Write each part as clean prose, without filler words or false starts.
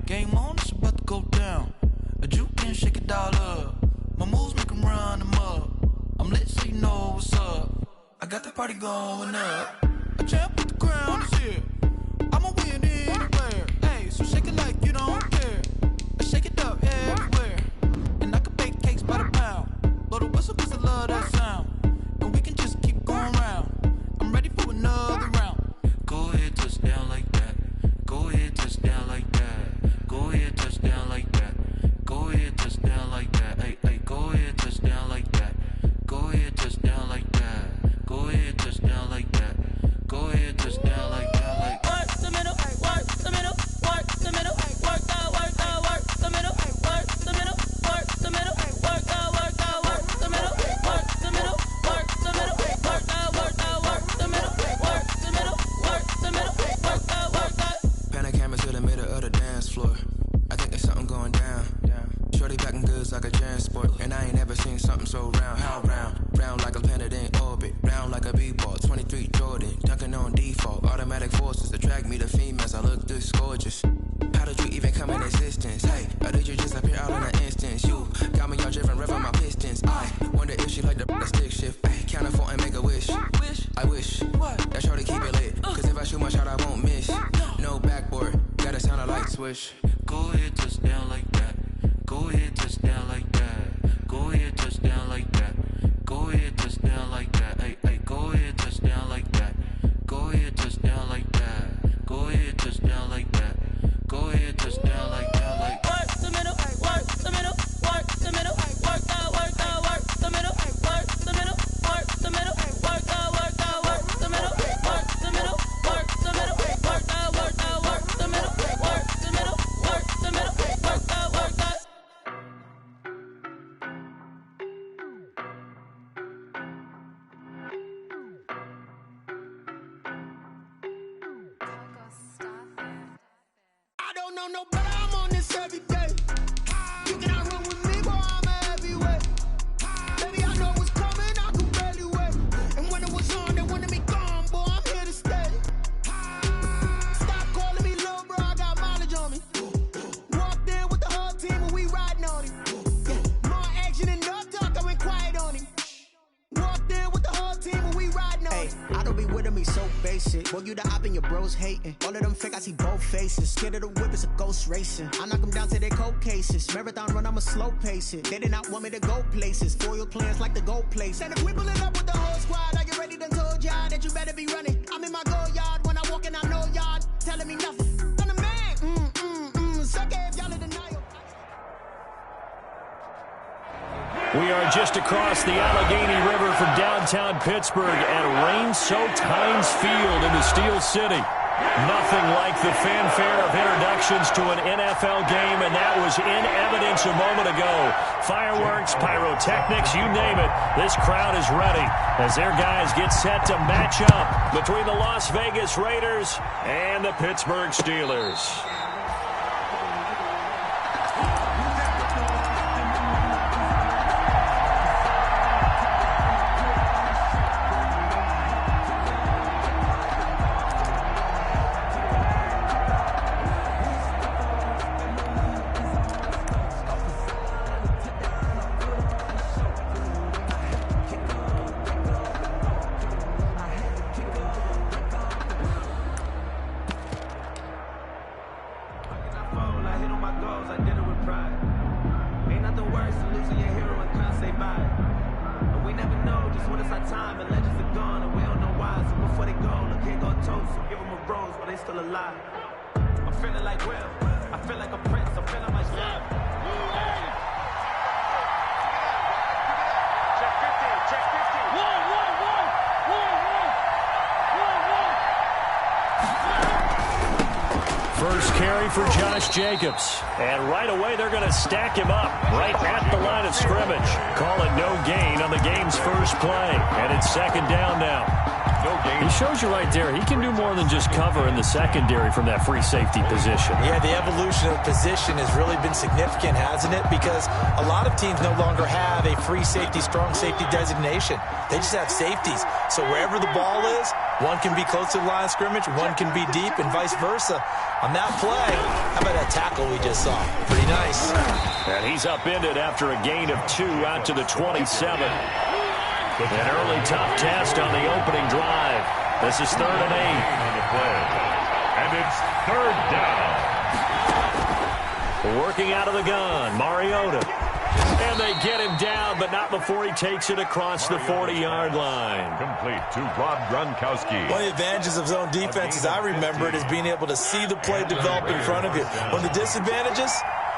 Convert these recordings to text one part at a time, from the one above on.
Game on, it's about to go down. A juke and shake it all up. My moves make 'em run them up. I'm lit so you know what's up. I got the party going up. A champ with the crown is here. I'ma win anywhere. Hey, so shake it like you don't care. I shake it up everywhere. And I can bake cakes by the pound. Blow the whistle 'cause I love that sound. And we can just keep going round. I'm ready for another round. Go ahead, touch down like that. Go ahead, touch down like that. Go ahead, touch down like that. Go ahead, touch down like that. Hey, hey, go ahead, touch down like that. Go ahead, touch down like that. Go ahead, touch down like that. Go ahead, touch down like that. Like work the middle, work the middle, work the middle, work the middle, work the middle, work the middle, work the middle, work the middle, work the middle, work the middle, work the middle, work the middle, work the. Pan a camera to the middle of the dance floor. I think there's something going down. Shorty packing goods like a transport, and I ain't ever seen something so round. How round? Round like a planet in orbit, round like a b-ball. 23 Jordan, dunking on default. Automatic forces attract me to females. I look this gorgeous. How did you even come in existence? Hey, or did you just appear out in an instance? You got me all driven, revving my pistons. I wonder if she like the stick shift. Ay, count it 4 and make a wish. I wish that shorty keep it lit, 'cause if I shoot my shot, I won't miss. No backboard, gotta sound a light switch. Go ahead, touch down like that. Go ahead, touch down like that. Go ahead, touch down like that. Go ahead, touch down like that. Hey, hey, go ahead, touch down like that. Go ahead, touch down like that. Go ahead, touch down like that. Go ahead, touch down like that. Like work the middle, work the middle, work the middle, work the middle, work the middle, work the middle, work the middle, work the middle, work the middle, work the middle, work the middle, work the middle, work the middle, work the middle, work the middle, work the. I don't know no better, I'm on this every day. You cannot run with me, boy, I'm a heavyweight. Baby, I know what's coming, I can barely wait. And when it was on, they wanted me gone, boy, I'm here to stay. Stop calling me little bro, I got mileage on me. Walked in with the whole team and we riding on him. More action and no talk, I went quiet on him. Walked in with the whole team and we riding on him. I don't be with me so basic. Boy, you the op and your bros hating. All of them fake, I see both faces. Scared of the whip, it's a ghost racing. I knock them down to their cold cases. Marathon run, I'ma slow pace it. They did not want me to go places. Foil plans like the gold place. And if we pulling up with the whole squad, are you ready? Done told y'all that you better be running. I'm in my go yard when I walk in, I know y'all telling me nothing. I'm the man, suck it if y'all in denial. We are just across the Allegheny River from downtown Pittsburgh at rain-soaked Heinz Field in the Steel City. Nothing like the fanfare of introductions to an NFL game, and that was in evidence a moment ago. Fireworks, pyrotechnics, you name it. This crowd is ready as their guys get set to match up between the Las Vegas Raiders and the Pittsburgh Steelers. First carry for Josh Jacobs. And right away, they're going to stack him up right at the line of scrimmage. Call it no gain on the game's first play. And it's second down now. No gain. He shows you right there, he can do more than just cover in the secondary from that free safety position. Yeah, the evolution of position has really been significant, hasn't it? Because a lot of teams no longer have a free safety, strong safety designation. They just have safeties. So wherever the ball is, one can be close to the line of scrimmage, one can be deep, and vice versa. On that play, how about that tackle we just saw. Pretty nice. And he's upended after a gain of 2 out to the 27. An early tough test on the opening drive. This is 3rd and 8. On the play. And it's 3rd down. Working out of the gun, Mariota. And they get him down, but not before he takes it across the 40-yard line. Complete to Rob Gronkowski. One of the advantages of zone defense, as I remember it, is being able to see the play develop in front of you. One of the disadvantages,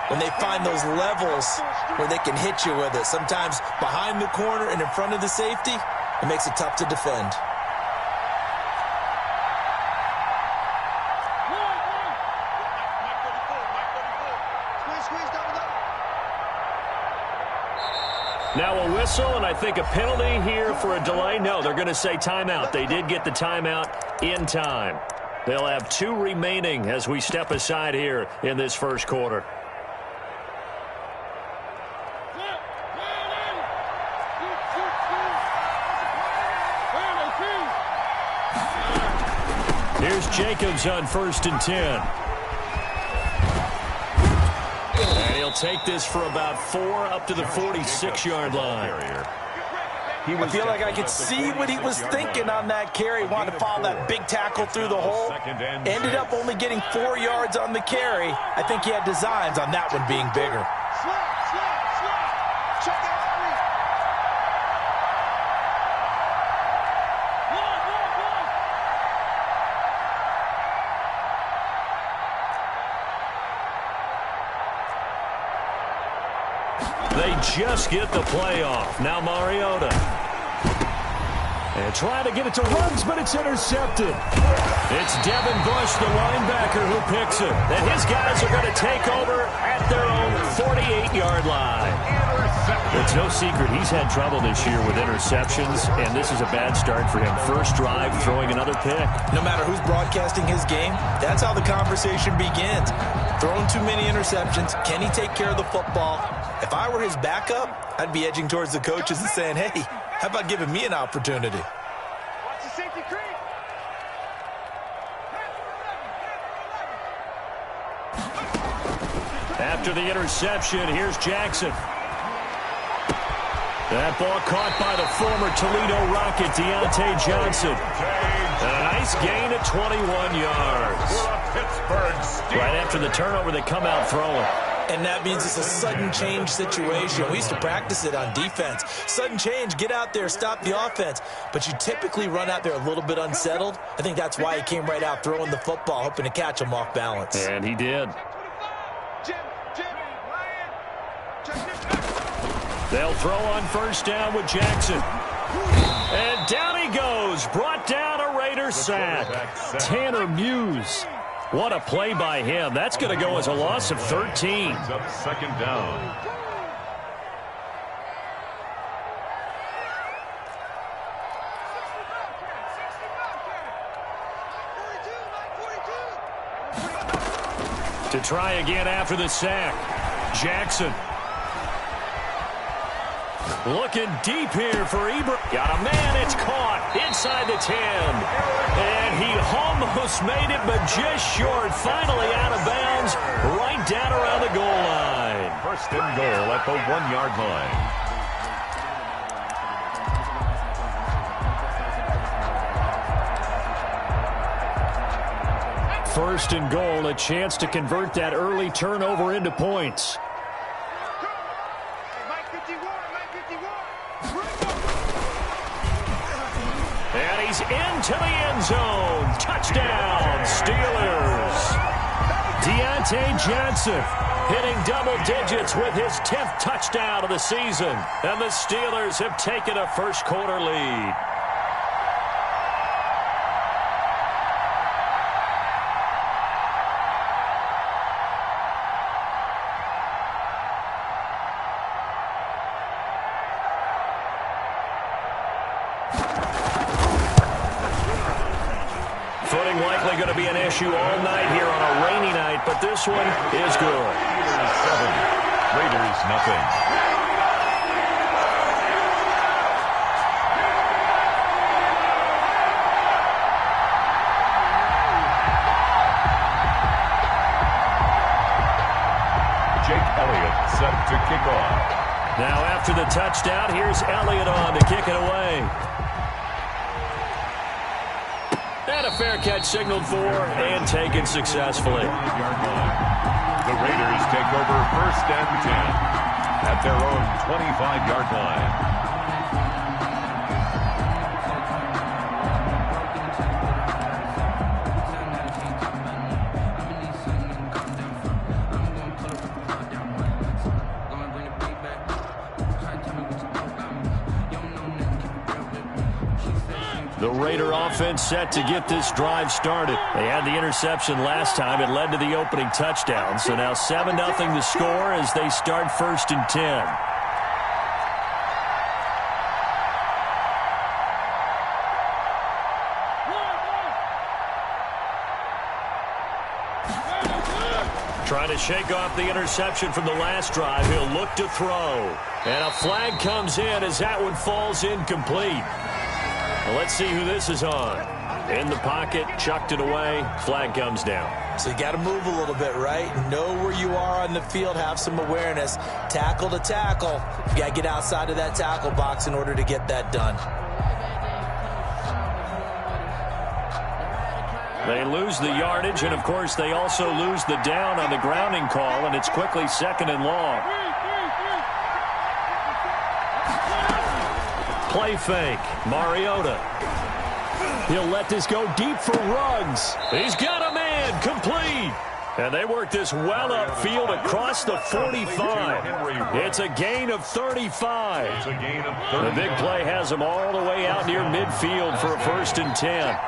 when they find those levels where they can hit you with it. Sometimes behind the corner and in front of the safety, it makes it tough to defend. Now a whistle, and I think a penalty here for a delay. No, they're going to say timeout. They did get the timeout in time. They'll have 2 remaining as we step aside here in this first quarter. Here's Jacobs on 1st and 10. And he'll take this for about 4 up to the 46-yard line. I feel like I could see what he was thinking on that carry. Wanted to follow that big tackle through the hole. Ended up only getting 4 yards on the carry. I think he had designs on that one being bigger. They just get the play off. Now Mariota. And trying to get it to Ruggs, but it's intercepted. It's Devin Bush, the linebacker, who picks it. And his guys are going to take over at their own 48-yard line. It's no secret he's had trouble this year with interceptions, and this is a bad start for him. First drive, throwing another pick. No matter who's broadcasting his game, that's how the conversation begins. Throwing too many interceptions. Can he take care of the football? If I were his backup, I'd be edging towards the coaches and saying, hey, how about giving me an opportunity? Watch the safety creep. After the interception, here's Jackson. That ball caught by the former Toledo Rocket, Deontay Johnson. And a nice gain of 21 yards. Right after the turnover, they come out throwing. And that means it's a sudden change situation. We used to practice it on defense. Sudden change, get out there, stop the offense. But you typically run out there a little bit unsettled. I think that's why he came right out throwing the football, hoping to catch him off balance. And he did. They'll throw on first down with Jackson. And down he goes. Brought down a Raider sack. Tanner Muse. What a play by him. That's going to go as a loss of 13. Up 2nd down. To try again after the sack. Jackson. Looking deep here for Ebert. Got a man, it's caught inside the 10. And he almost made it, but just short. Finally out of bounds, right down around the goal line. 1st and goal at the 1-yard line. First and goal, a chance to convert that early turnover into points. And he's into the end zone. Touchdown, Steelers. Deontay Johnson hitting double digits with his 10th touchdown of the season. And the Steelers have taken a first quarter lead. Footing likely going to be an issue all night here on a rainy night, but this one is good. 7, Raiders nothing. Jake Elliott set to kick off. Now after the touchdown, here's Elliott on to kick it away. And a fair catch signaled for and taken successfully. The Raiders take over 1st and 10 at their own 25-yard line. The Raider offense set to get this drive started. They had the interception last time. It led to the opening touchdown. So now 7-0 the score as they start 1st and 10. Trying to shake off the interception from the last drive. He'll look to throw. And a flag comes in as that one falls incomplete. Well, let's see who this is on. In the pocket, chucked it away, flag comes down. So you got to move a little bit, right? Know where you are on the field, have some awareness. Tackle to tackle. You got to get outside of that tackle box in order to get that done. They lose the yardage, and of course they also lose the down on the grounding call, and it's quickly 2nd and long. Play fake. Mariota. He'll let this go deep for Ruggs. He's got a man. Complete. And they work this well upfield across the 45. It's a gain of 35. The big play has them all the way out near midfield for a 1st and 10.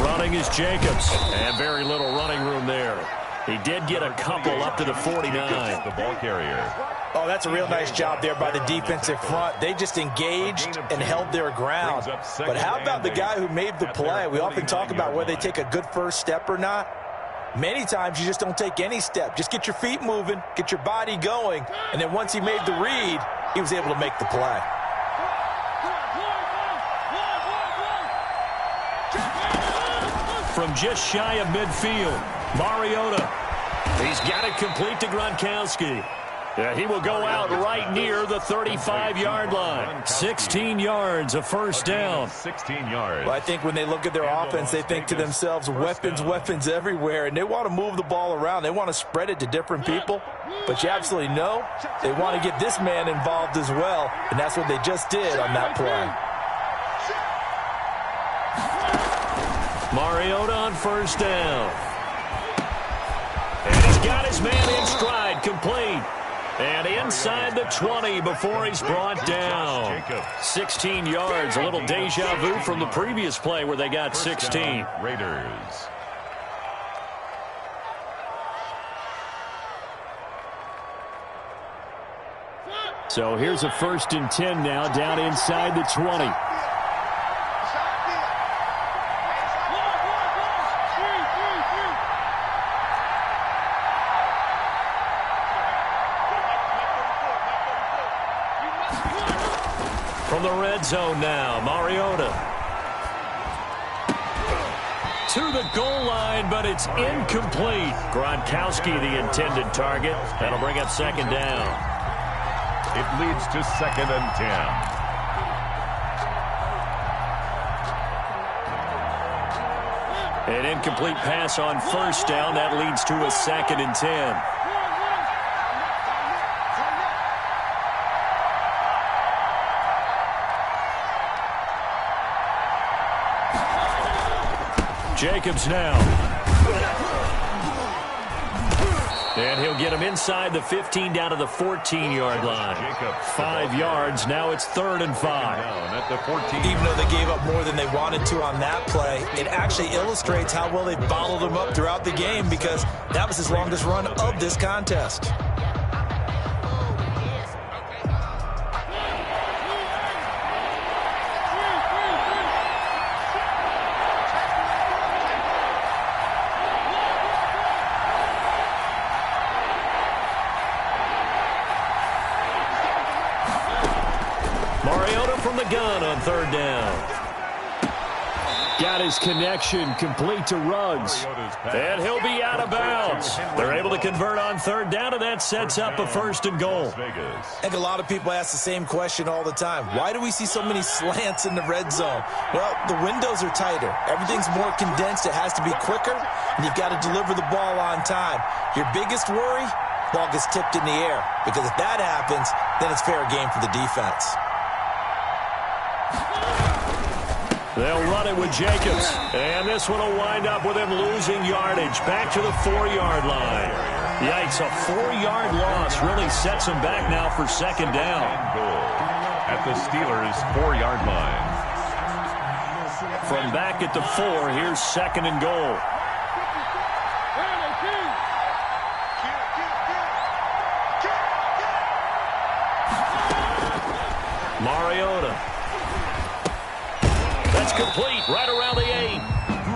Running is Jacobs, and very little running room there. He did get a couple up to the 49. The ball carrier. Oh, that's a real nice job there by the defensive front. They just engaged and held their ground. But how about the guy who made the play? We often talk about whether they take a good first step or not. Many times you just don't take any step. Just get your feet moving, get your body going, and then once he made the read, he was able to make the play. From just shy of midfield, Mariota. He's got it complete to Gronkowski. Yeah, he will go out right near the 35-yard line. 16 yards, a 1st down. 16 yards. Well, I think when they look at their offense, they think to themselves, weapons everywhere, and they want to move the ball around. They want to spread it to different people. But you absolutely know they want to get this man involved as well, and that's what they just did on that play. Mariota on 1st down. And he's got his man in stride, complete. And inside the 20 before he's brought down. 16 yards, a little deja vu from the previous play where they got 16. Raiders. So here's a 1st and 10 now down inside the 20. From the red zone now, Mariota. To the goal line, but it's incomplete. Gronkowski, the intended target. That'll bring up 2nd down. It leads to 2nd and 10. An incomplete pass on 1st down. That leads to a 2nd and 10. Jacobs now. And he'll get him inside the 15 down to the 14-yard line. 5 yards. Now it's 3rd and 5. Even though they gave up more than they wanted to on that play, it actually illustrates how well they bottled him up throughout the game because that was his longest run of this contest. Mariota from the gun on third down. Got his connection complete to Ruggs. And he'll be out of bounds. They're able to convert on third down, and that sets up a first and goal. I think a lot of people ask the same question all the time. Why do we see so many slants in the red zone? Well, the windows are tighter. Everything's more condensed. It has to be quicker, and you've got to deliver the ball on time. Your biggest worry, ball gets tipped in the air, because if that happens, then it's fair game for the defense. They'll run it with Jacobs. And this one will wind up with him losing yardage. Back to the 4-yard line. Yikes, a 4-yard loss really sets him back now for second down. At the Steelers' 4-yard line. From back at the 4, here's second and goal. Mariota. That's complete right around the 8.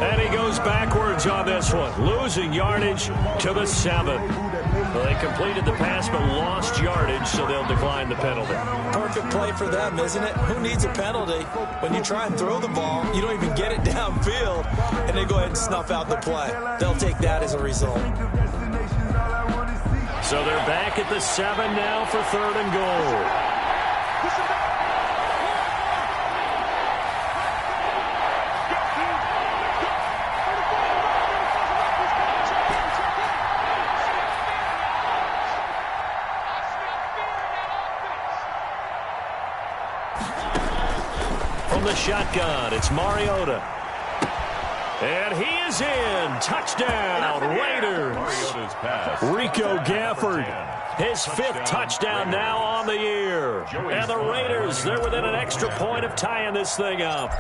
And he goes backwards on this one, losing yardage to the 7. Well, they completed the pass but lost yardage, so they'll decline the penalty. Perfect play for them, isn't it? Who needs a penalty? When you try and throw the ball, you don't even get it downfield, and they go ahead and snuff out the play. They'll take that as a result. So they're back at the 7 now for third and goal. The shotgun, it's Mariota. And he is in. Touchdown, Raiders. Rico Gafford, his 5th touchdown now on the year. And the Raiders, they're within an extra point of tying this thing up.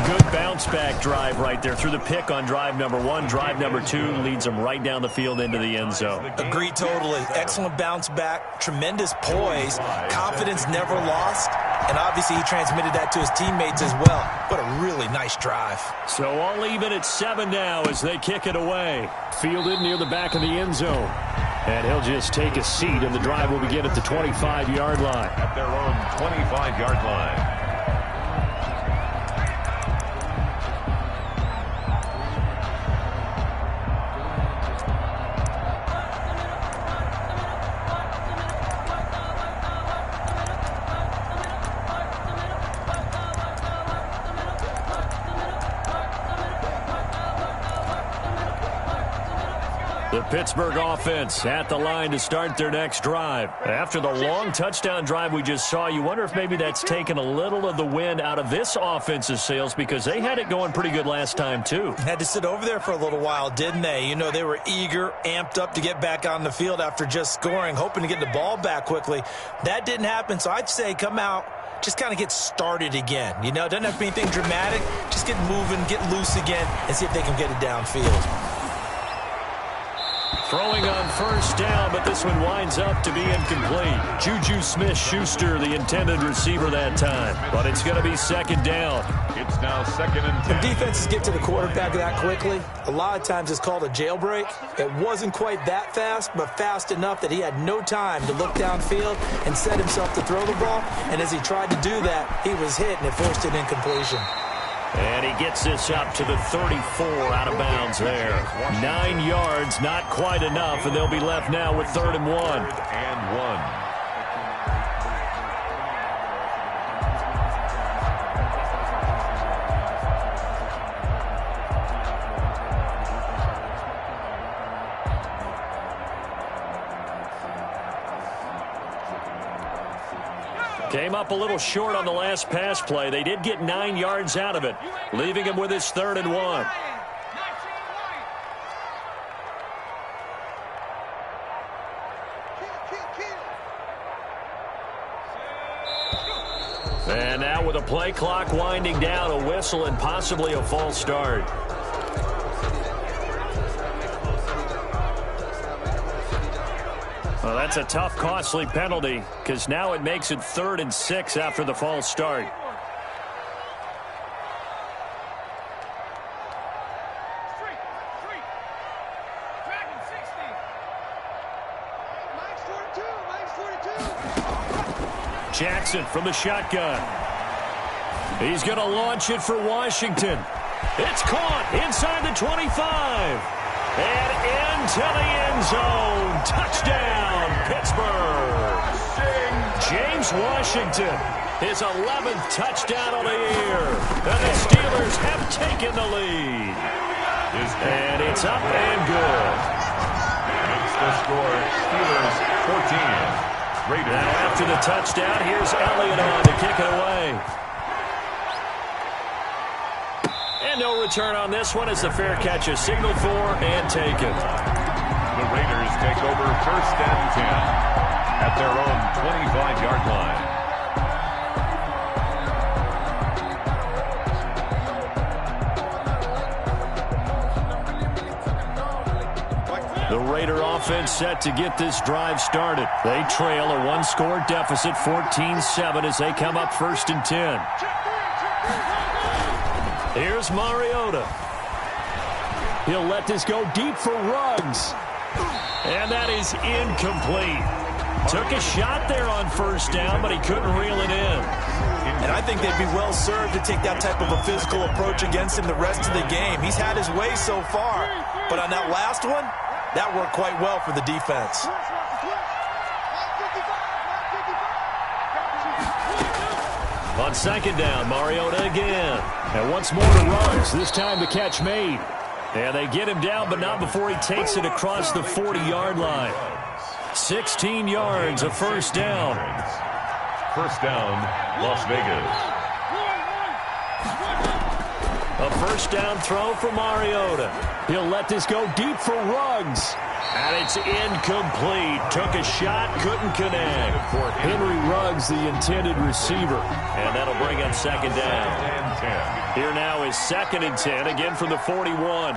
Good bounce-back drive right there through the pick on drive number 1. Drive number 2 leads them right down the field into the end zone. Agree totally. Excellent bounce-back, tremendous poise, confidence never lost, and obviously he transmitted that to his teammates as well. What a really nice drive. So all even at 7 now as they kick it away. Fielded near the back of the end zone. And he'll just take a seat, and the drive will begin at the 25-yard line. At their own 25-yard line. The Pittsburgh offense at the line to start their next drive. After the long touchdown drive we just saw, you wonder if maybe that's taken a little of the wind out of this offense's sails, because they had it going pretty good last time too. Had to sit over there for a little while, didn't they? You know, they were eager, amped up to get back on the field after just scoring, hoping to get the ball back quickly. That didn't happen, so I'd say come out, just kind of get started again. You know, it doesn't have to be anything dramatic. Just get moving, get loose again, and see if they can get it downfield. Throwing on first down, but this one winds up to be incomplete. Juju Smith-Schuster, the intended receiver that time. But it's going to be second down. It's now 2nd and 10. When defenses get to the quarterback that quickly, a lot of times it's called a jailbreak. It wasn't quite that fast, but fast enough that he had no time to look downfield and set himself to throw the ball. And as he tried to do that, he was hit, and it forced an incompletion. And he gets this up to the 34 out of bounds there. 9 yards, not quite enough, and they'll be left now with 3rd and 1. 3rd and 1. Came up a little short on the last pass play. They did get 9 yards out of it, leaving him with his 3rd and 1. And now with a play clock winding down, a whistle and possibly a false start. Well, that's a tough, costly penalty, because now it makes it 3rd and 6 after the false start. Jackson from the shotgun. He's going to launch it for Washington. It's caught inside the 25. And into the end zone. Touchdown, Pittsburgh. James Washington, his 11th touchdown of the year. And the Steelers have taken the lead. And it's up and good. Makes the score Steelers 14. Raiders. Now after the touchdown, here's Elliott on to kick it away. And no return on this one as the fair catch is signaled for and taken. The Raiders take over 1st and 10 at their own 25-yard line. The Raider offense set to get this drive started. They trail a one-score deficit, 14-7, as they come up 1st and 10. Here's Mariota. He'll let this go deep for Ruggs. And that is incomplete. Took a shot there on 1st down, but he couldn't reel it in. And I think they'd be well served to take that type of a physical approach against him the rest of the game. He's had his way so far, but on that last one, that worked quite well for the defense. On 2nd down, Mariota again. And once more to Ruggs, this time the catch made. And they get him down, but not before he takes it across the 40-yard line. 16 yards, a 1st down. 1st down, Las Vegas. A 1st down throw for Mariota. He'll let this go deep for Ruggs. And it's incomplete. Took a shot, couldn't connect. Henry Ruggs, the intended receiver. And that'll bring up 2nd down. Here now is 2nd and 10, again from the 41.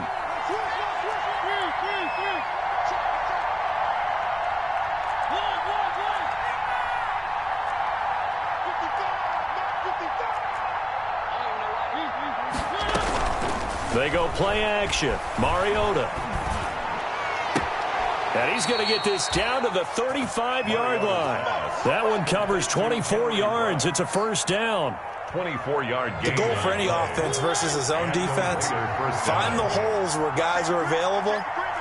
They go play action. Mariota. And he's going to get this down to the 35-yard line. That one covers 24 yards. It's a 1st down. 24-yard gain. The goal for any offense versus his own defense, find the holes where guys are available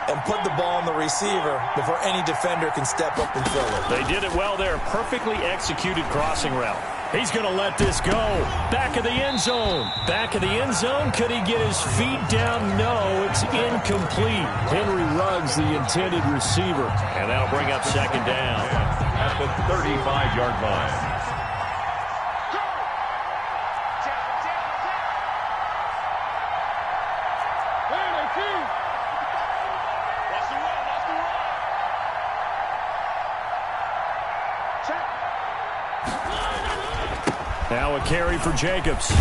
and put the ball on the receiver before any defender can step up and fill it. They did it well there. Perfectly executed crossing route. He's going to let this go. Back of the end zone. Back of the end zone. Could he get his feet down? No, it's incomplete. Henry Ruggs, the intended receiver. And that'll bring up 2nd down. At the 35-yard line. Now a carry for Jacobs.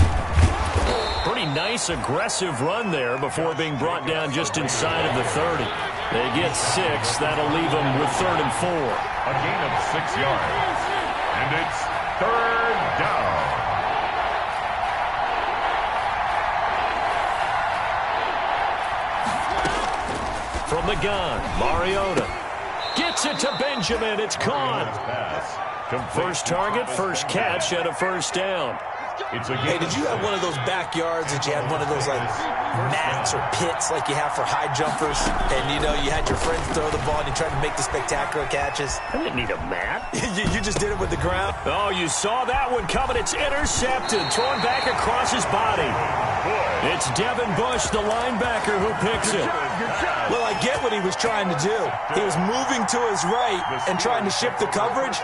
Pretty nice, aggressive run there before being brought down just inside of the 30. They get 6. That'll leave them with 3rd and 4. A gain of 6 yards. And it's 3rd down. From the gun, Mariota gets it to Benjamin. It's caught. First target, first catch, and a 1st down. Hey, did you have one of those backyards that you had one of those like mats or pits like you have for high jumpers? And you know, you had your friends throw the ball and you tried to make the spectacular catches? I didn't need a mat. you just did it with the ground? Oh, you saw that one coming. It's intercepted, thrown back across his body. It's Devin Bush, the linebacker, who picks it. Well, I get what he was trying to do. He was moving to his right and trying to shift the coverage,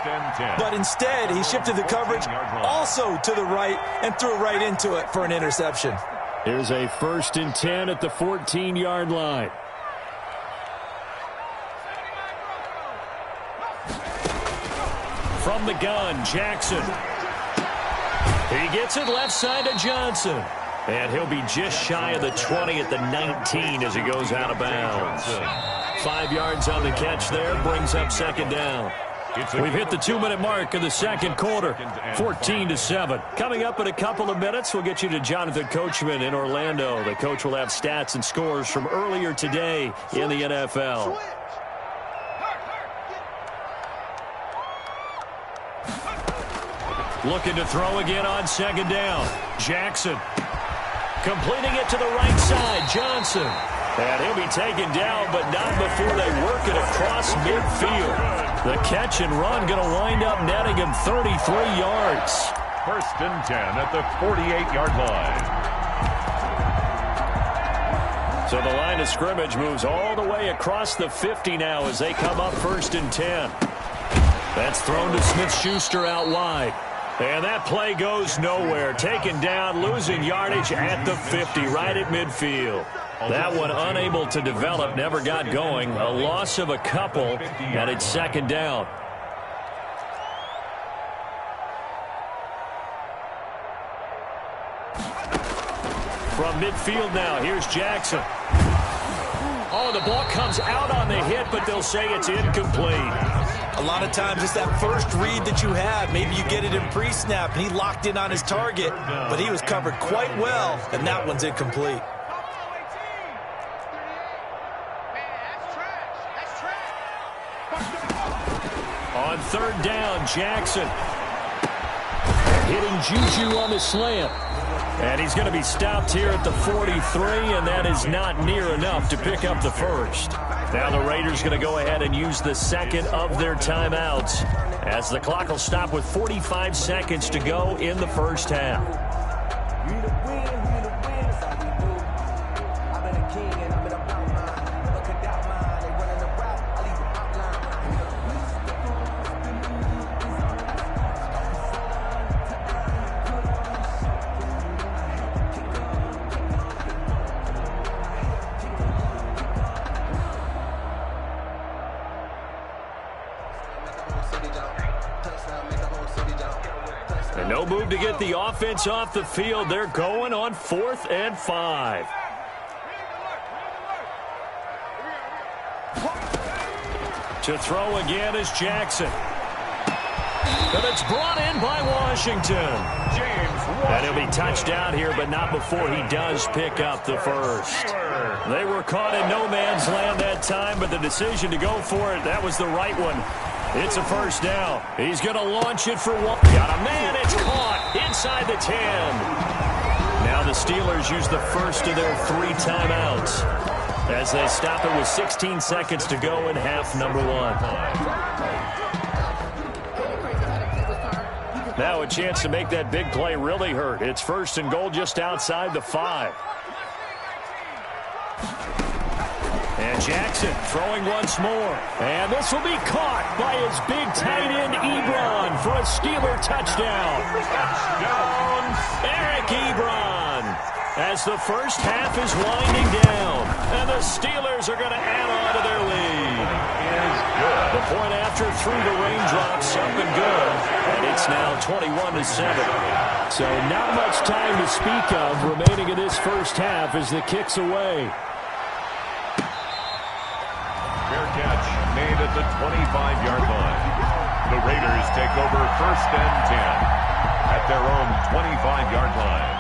but instead he shifted the coverage also to the right and threw right into it for an interception. Here's a 1st and 10 at the 14-yard line. From the gun, Jackson. He gets it left side to Johnson. And he'll be just shy of the 20 at the 19 as he goes out of bounds. 5 yards on the catch there, brings up 2nd down. We've hit the 2-minute mark of the 2nd quarter, 14-7. Coming up in a couple of minutes, we'll get you to Jonathan Coachman in Orlando. The coach will have stats and scores from earlier today in the NFL. Looking to throw again on second down. Jackson completing it to the right side. Johnson. And he'll be taken down, but not before they work it across midfield. The catch and run going to wind up netting him 33 yards. 1st and 10 at the 48-yard line. So the line of scrimmage moves all the way across the 50 now as they come up 1st and 10. That's thrown to Smith-Schuster out wide. And that play goes nowhere. Taken down, losing yardage at the 50, right at midfield. That one unable to develop, never got going. A loss of a couple, and it's 2nd down. From midfield now, here's Jackson. Oh, the ball comes out on the hit, but they'll say it's incomplete. A lot of times it's that first read that you have. Maybe you get it in pre-snap, and he locked in on his target, but he was covered quite well, and that one's incomplete. On 3rd down, Jackson hitting Juju on the slant. And he's going to be stopped here at the 43, and that is not near enough to pick up the first. Now the Raiders going to go ahead and use the second of their timeouts as the clock will stop with 45 seconds to go in the first half. And no move to get the offense off the field. They're going on 4th and 5. To throw again is Jackson. But it's brought in by Washington. And he'll be touched down here, but not before he does pick up the first. They were caught in no man's land that time, but the decision to go for it, that was the right one. It's a first down. He's going to launch it for one. Got a man. It's caught inside the 10. Now the Steelers use the first of their 3 timeouts as they stop it with 16 seconds to go in half number 1. Now a chance to make that big play really hurt. It's 1st and goal just outside the 5. And Jackson throwing once more. And this will be caught by his big tight end, Ebron, for a Steeler touchdown. Eric Ebron, as the first half is winding down. And the Steelers are going to add on to their lead. The point after through the raindrops, up and good. And it's now 21-7. So not much time to speak of remaining in this first half as the kick's away. Fair catch made at the 25-yard line. The Raiders take over 1st and 10 at their own 25-yard line.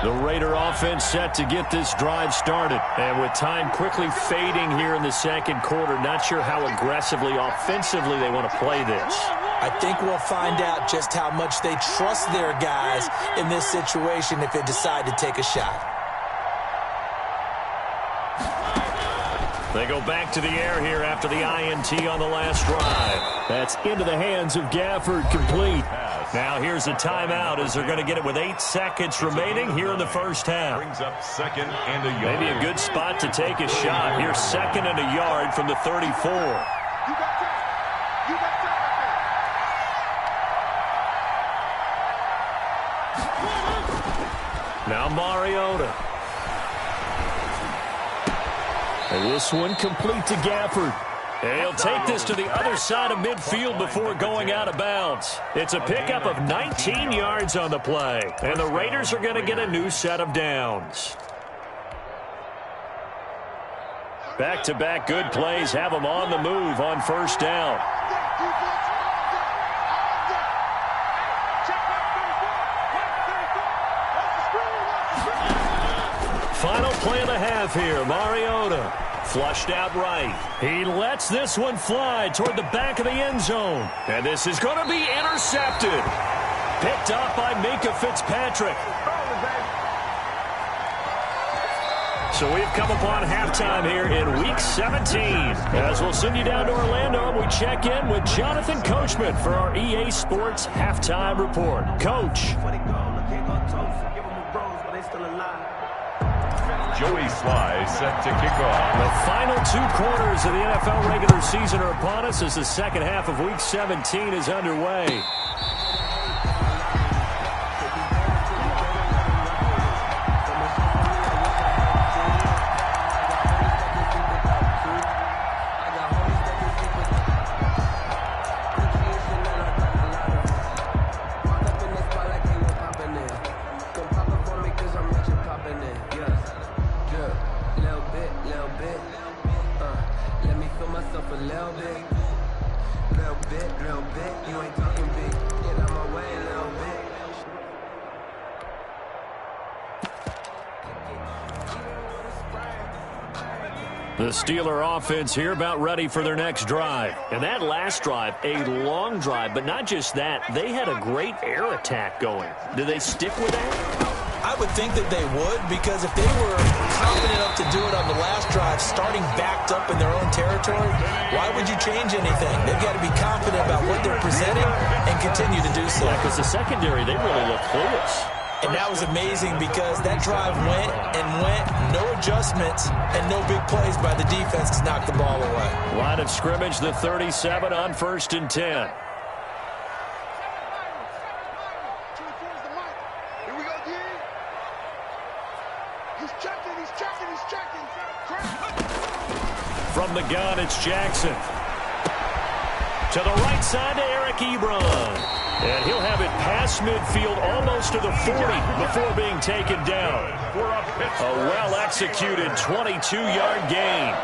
The Raider offense set to get this drive started. And with time quickly fading here in the second quarter, not sure how aggressively, offensively they want to play this. I think we'll find out just how much they trust their guys in this situation if they decide to take a shot. They go back to the air here after the INT on the last drive. That's into the hands of Gafford, complete. Now here's a timeout as they're going to get it with 8 seconds remaining here in the first half. Brings up 2nd and a yard. Maybe a good spot to take a shot. Here's 2nd and a yard from the 34. Now Mariota. And this one complete to Gafford. And he'll take this to the other side of midfield before going out of bounds. It's a pickup of 19 yards on the play. And the Raiders are going to get a new set of downs. Back-to-back good plays have them on the move on first down. Final play of the half here. Mariota Flushed out right. He lets this one fly toward the back of the end zone. And this is going to be intercepted. Picked up by Minkah Fitzpatrick. So we've come upon halftime here in Week 17. As we'll send you down to Orlando, we check in with Jonathan Coachman for our EA Sports Halftime Report. Coach. Joey Sly set to kick off. The final 2 quarters of the NFL regular season are upon us as the second half of Week 17 is underway. The Steeler offense here about ready for their next drive. And that last drive, a long drive, but not just that. They had a great air attack going. Do they stick with that? I would think that they would, because if they were confident enough to do it on the last drive, starting backed up in their own territory, why would you change anything? They've got to be confident about what they're presenting and continue to do so. Yeah, because the secondary, they really look clueless. And that was amazing because that drive went and went, no adjustments, and no big plays by the defense to knock the ball away. Line of scrimmage, the 37 on 1st and 10. Here we go, D. He's checking. From the gun, it's Jackson. To the right side to Eric Ebron. And he'll have it past midfield almost to the 40 before being taken down. A well-executed 22-yard gain.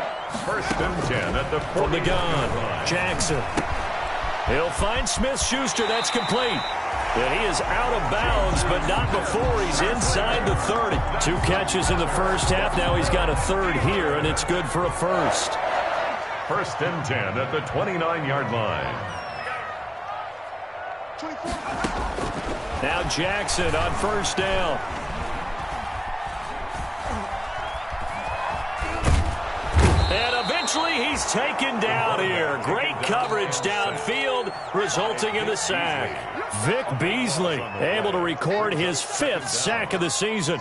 1st and 10 at the 40. From the gun, Jackson. He'll find Smith-Schuster. That's complete. And he is out of bounds, but not before he's inside the 30. 2 catches in the first half. Now he's got a third here, and it's good for a first. 1st and 10 at the 29-yard line. Now Jackson on 1st down. And eventually he's taken down here. Great coverage downfield, resulting in the sack. Vic Beasley able to record his 5th sack of the season.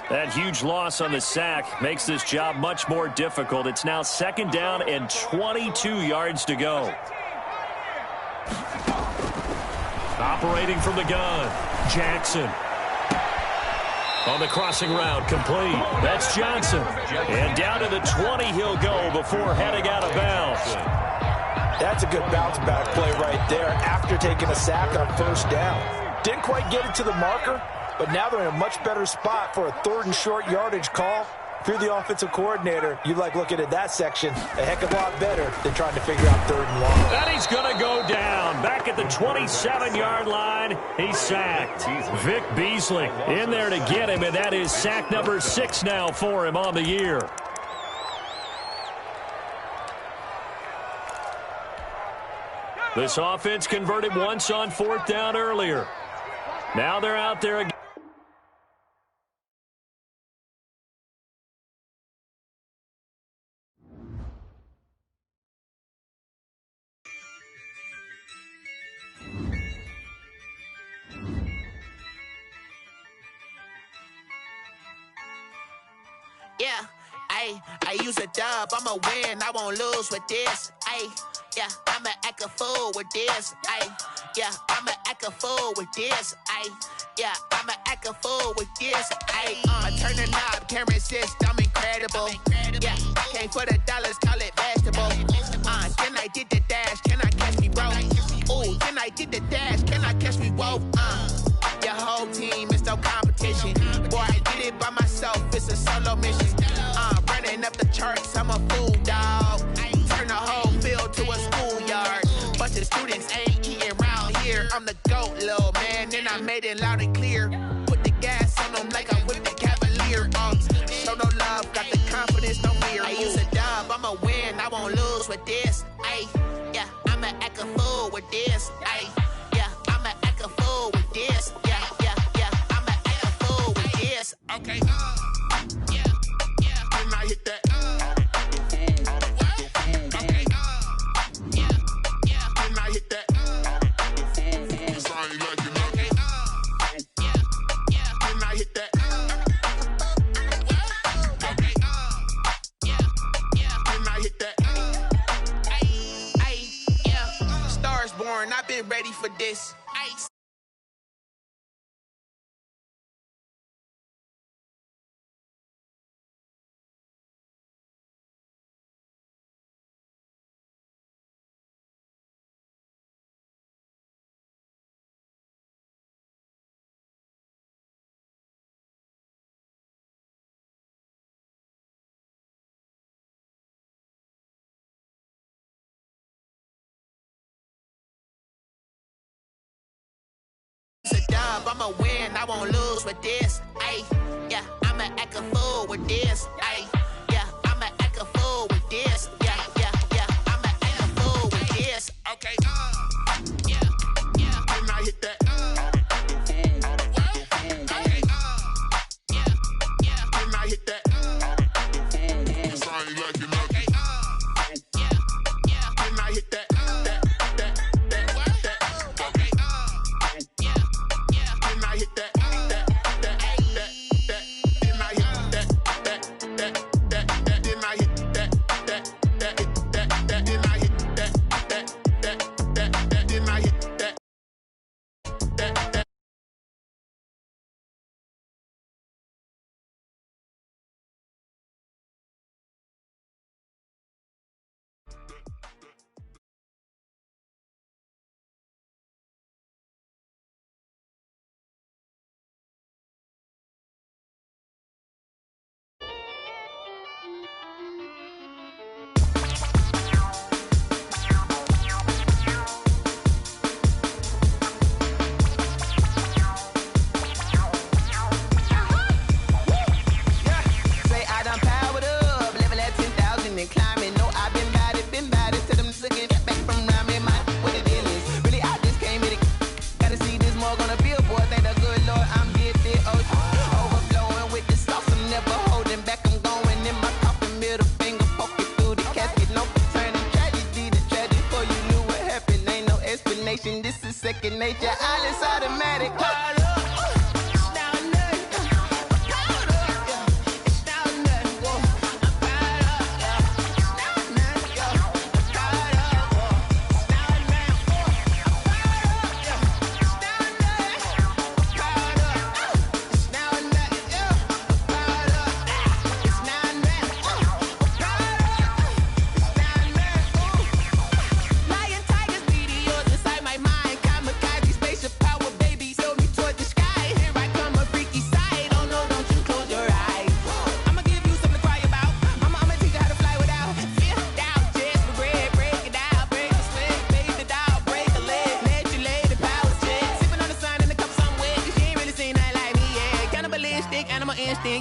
That huge loss on the sack makes this job much more difficult. It's now 2nd down and 22 yards to go. Operating from the gun, Jackson. On the crossing route, complete. That's Johnson. And down to the 20 he'll go before heading out of bounds. That's a good bounce-back play right there after taking a sack on 1st down. Didn't quite get it to the marker, but now they're in a much better spot for a 3rd and short yardage call. If you're the offensive coordinator, you like looking at that section a heck of a lot better than trying to figure out 3rd and long. And he's going to go down. Back at the 27-yard line, he's sacked. Vic Beasley in there to get him, and that is sack number 6 now for him on the year. This offense converted once on 4th down earlier. Now they're out there again. Yeah, I use a dub, I'ma win, I won't lose with this. Yeah, I'ma act a fool with this. Yeah, I'ma act a fool with this. Yeah, I'ma act a fool with this. I turn the knob, can't resist, I'm incredible. Yeah, came for the dollars, call it vegetable. Then I did the dash, can I catch me, bro? Ooh, then I did the dash, can I catch me, whoa? Your whole team is no competition. Boy, I did it by myself, it's a solo mission. Running up the charts, I'm a fool, dog. Turn the whole field to a schoolyard. Bunch of students ain't eating round here. I'm the GOAT, little man, and I made it loud and clear. Put the gas on them like I'm with the Cavalier. Show no love, got the confidence, no with this. Ay, yeah, I'ma act a fool with this. Ay, yeah, I'ma act a fool with this. Yeah, yeah, yeah, I'ma act a fool with this. Okay, yeah, yeah, then I hit that. Okay, yeah, yeah, then I hit that. I ain't like it. Okay, yeah, yeah, then I hit that. Okay, yeah, yeah, then I hit that. Ay, yeah, Stars Born, I've been ready for this. Ice. It's a dub, I'ma win, I won't lose with this. Ay, yeah, I'ma act a fool with this. Ay, yeah, I'ma act a fool with this. Yeah, yeah, yeah, I'ma act a fool with this. Okay, yeah, yeah, then I hit that. Okay, yeah, yeah, then I hit that. I ain't like it. Okay, yeah, yeah, then I hit that. This is second nature, all is automatic.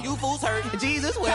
You fools hurt. Jesus will.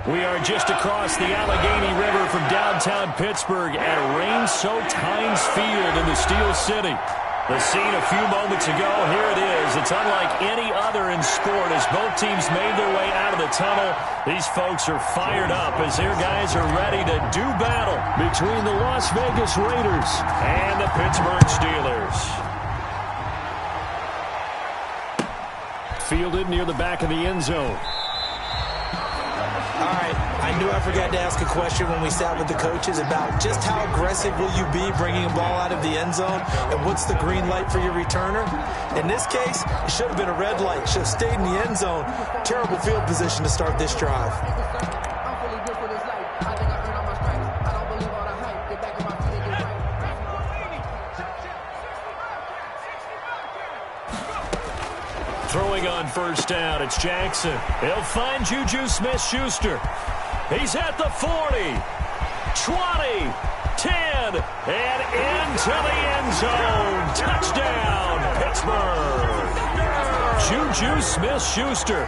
We are just across the Allegheny River from downtown Pittsburgh at rain-soaked Heinz Field in the Steel City. The scene a few moments ago, here it is. It's unlike any other in sport as both teams made their way out of the tunnel. These folks are fired up as their guys are ready to do battle between the Las Vegas Raiders and the Pittsburgh Steelers. Fielded near the back of the end zone. All right, I knew I forgot to ask a question when we sat with the coaches about just how aggressive will you be bringing a ball out of the end zone, and what's the green light for your returner? In this case, it should have been a red light. Should have stayed in the end zone. Terrible field position to start this drive. Throwing on first down, it's Jackson. He'll find Juju Smith-Schuster. He's at the 40, 20, 10, and into the end zone. Touchdown, Pittsburgh. Juju Smith-Schuster,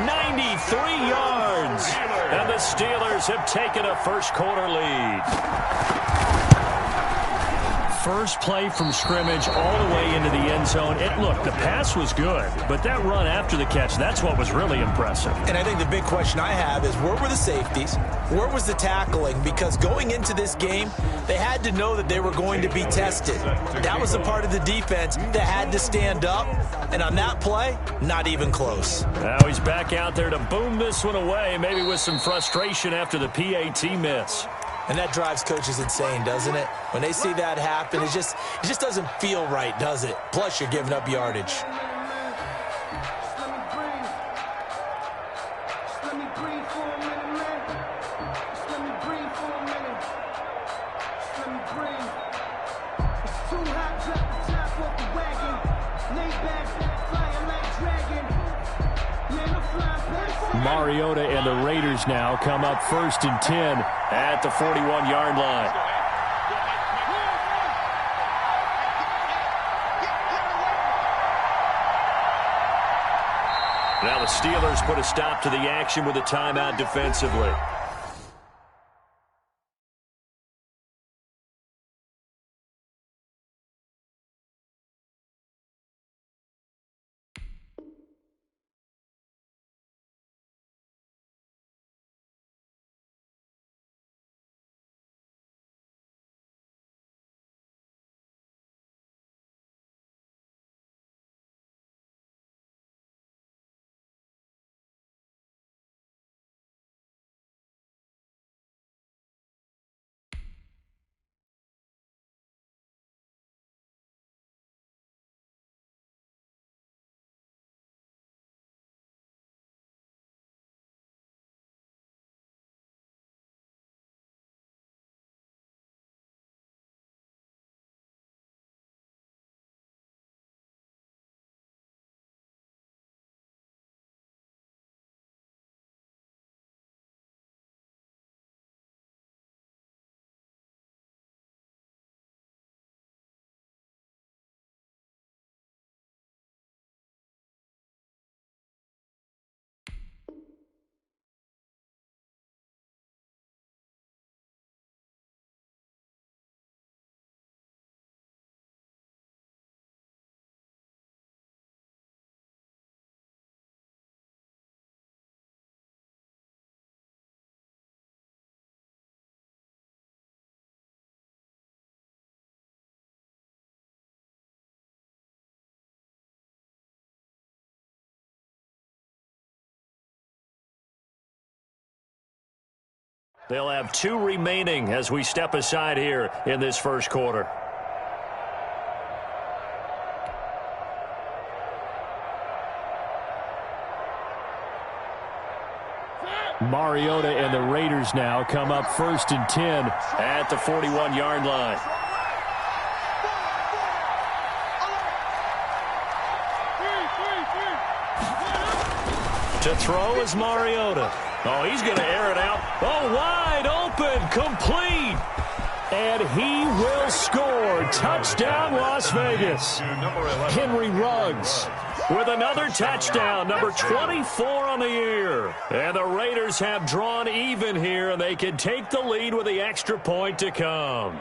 93 yards. And the Steelers have taken a first-quarter lead. First play from scrimmage all the way into the end zone. Look, the pass was good, but that run after the catch, that's what was really impressive. And I think the big question I have is, where were the safeties? Where was the tackling? Because going into this game, they had to know that they were going to be tested. That was the part of the defense that had to stand up. And on that play, not even close. Now he's back out there to boom this one away, maybe with some frustration after the PAT miss. And that drives coaches insane, doesn't it? When they see that happen, it just doesn't feel right, does it? Plus, you're giving up yardage. Mariota and the Raiders now come up first and 10 at the 41-yard line. Now the Steelers put a stop to the action with a timeout defensively. They'll have 2 remaining as we step aside here in this first quarter. Mariota and the Raiders now come up first and 10 at the 41-yard line. To throw is Mariota. Oh, he's going to air it out. Oh, wide open, complete. And he will score. Touchdown, Las Vegas. Henry Ruggs with another touchdown, number 24 on the year. And the Raiders have drawn even here, and they can take the lead with the extra point to come.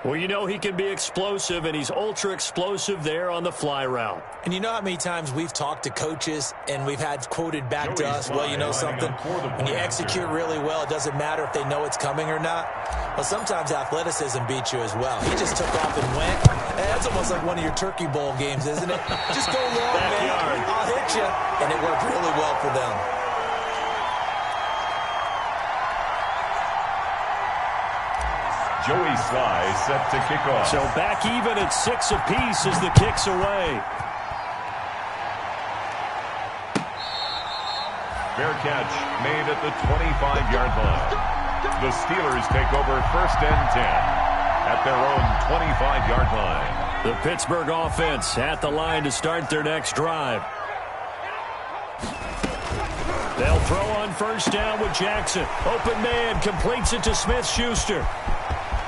Well, you know he can be explosive, and he's ultra-explosive there on the fly route. And you know how many times we've talked to coaches and we've had quoted back to us, well, you know something? When you execute really well, it doesn't matter if they know it's coming or not. Well, sometimes athleticism beats you as well. He just took off and went. That's almost like one of your Turkey Bowl games, isn't it? Just go long, man. I'll hit you. And it worked really well for them. Joey Sly set to kick off. So back even at 6 apiece as the kick's away. Fair catch made at the 25-yard line. The Steelers take over 1st and 10 at their own 25-yard line. The Pittsburgh offense at the line to start their next drive. They'll throw on 1st down with Jackson. Open man, completes it to Smith-Schuster.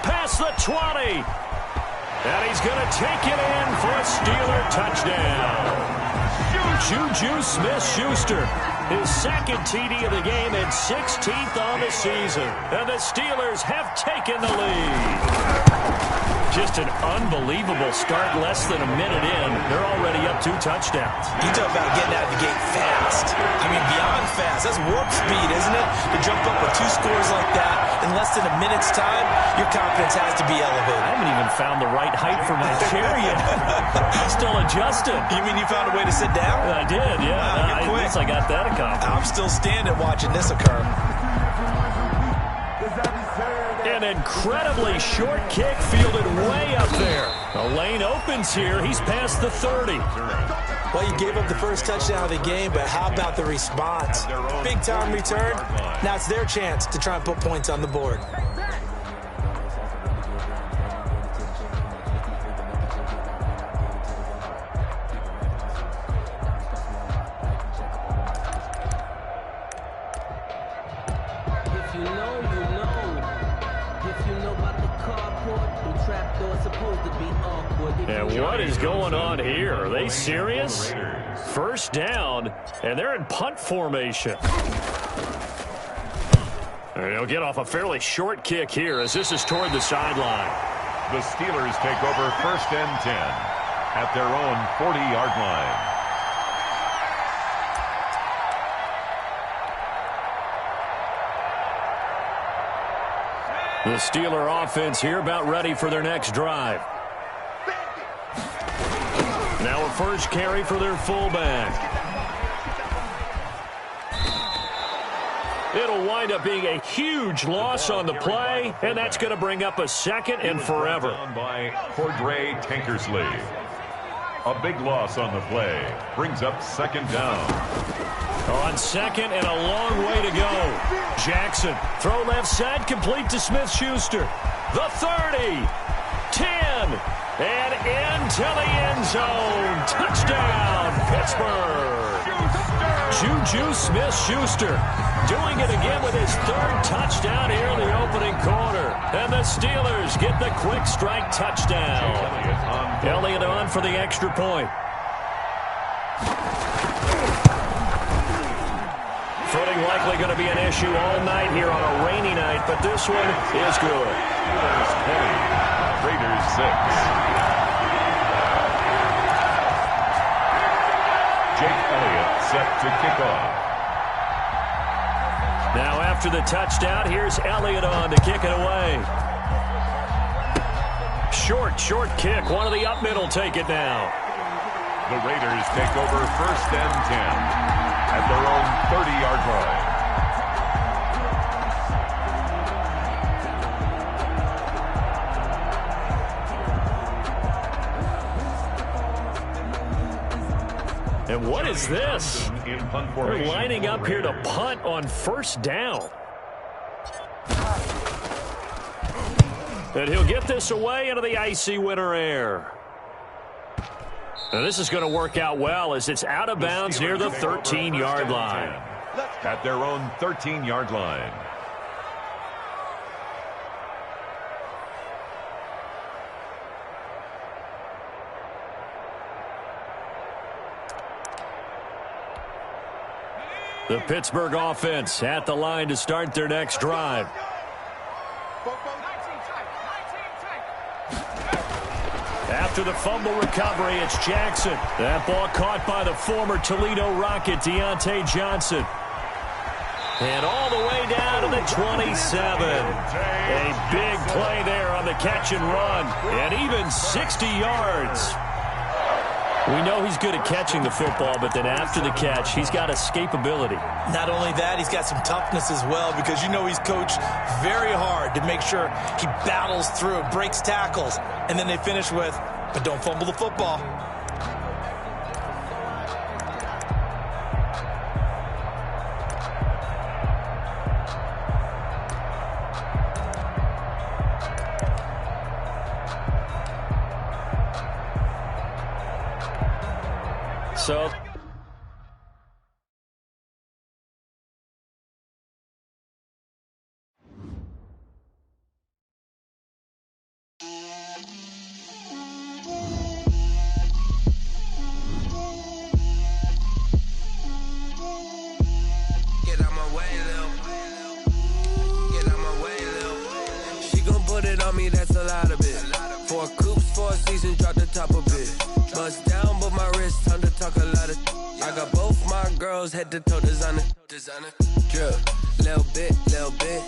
Past the 20. And he's going to take it in for a Steeler touchdown. Juju Smith-Schuster, his 2nd TD of the game and 16th on the season. And the Steelers have taken the lead. Just an unbelievable start. Less than a minute in, they're already up 2 touchdowns. You talk about getting out of the gate fast. I mean, beyond fast. That's warp speed, isn't it? To jump up with 2 scores like that in less than a minute's time, your confidence has to be elevated. I haven't even found the right height for my chair yet. I'm still adjusting. You mean you found a way to sit down? I did, yeah. Wow, At least I got that accomplished. I'm still standing watching this occur. An incredibly short kick fielded way up there. The lane opens here. He's past the 30. Well, you gave up the first touchdown of the game, but how about the response? Big time return. Now it's their chance to try and put points on the board. And what is going on here? Are they serious? 1st down, and they're in punt formation. And he'll get off a fairly short kick here as this is toward the sideline. The Steelers take over 1st and 10 at their own 40-yard line. The Steeler offense here about ready for their next drive. Now a 1st carry for their fullback. It'll wind up being a huge loss on the play, and that's going to bring up a 2nd and forever. Down by Cordray Tankersley. A big loss on the play brings up 2nd down. On 2nd and a long way to go. Jackson, throw left side, complete to Smith-Schuster. The 30, 10, and into the end zone. Touchdown, Pittsburgh. Juju Smith-Schuster doing it again with his 3rd touchdown here in the opening quarter. And the Steelers get the quick strike touchdown. Elliott on for the extra point. Footing likely going to be an issue all night here on a rainy night, but this one is good. Raiders 6. Jake Elliott set to kick off. Now after the touchdown, here's Elliott on to kick it away. Short kick. One of the up middle take it now. The Raiders take over 1st and 10 at their own 30-yard line. And what is this? They're lining up here to punt on 1st down. And he'll get this away into the icy winter air. Now this is going to work out well as it's out of bounds near the 13-yard line. At their own 13-yard line. The Pittsburgh offense at the line to start their next drive. After the fumble recovery, it's Jackson. That ball caught by the former Toledo Rocket, Deontay Johnson. And all the way down to the 27. A big play there on the catch and run. And even 60 yards. We know he's good at catching the football, but then after the catch, he's got escapability. Not only that, he's got some toughness as well, because you know he's coached very hard to make sure he battles through, breaks tackles, and then they finish with, but don't fumble the football. So Get out my way, Lil. Get out my way, Lil. She gon' put it on me, that's a lot of it. 4 coops, 4 seasons, drop the top a bit. Bust down, but my wrist, time to talk a lot of. I got both my girls head to toe designer. Drip, little bit, little bit.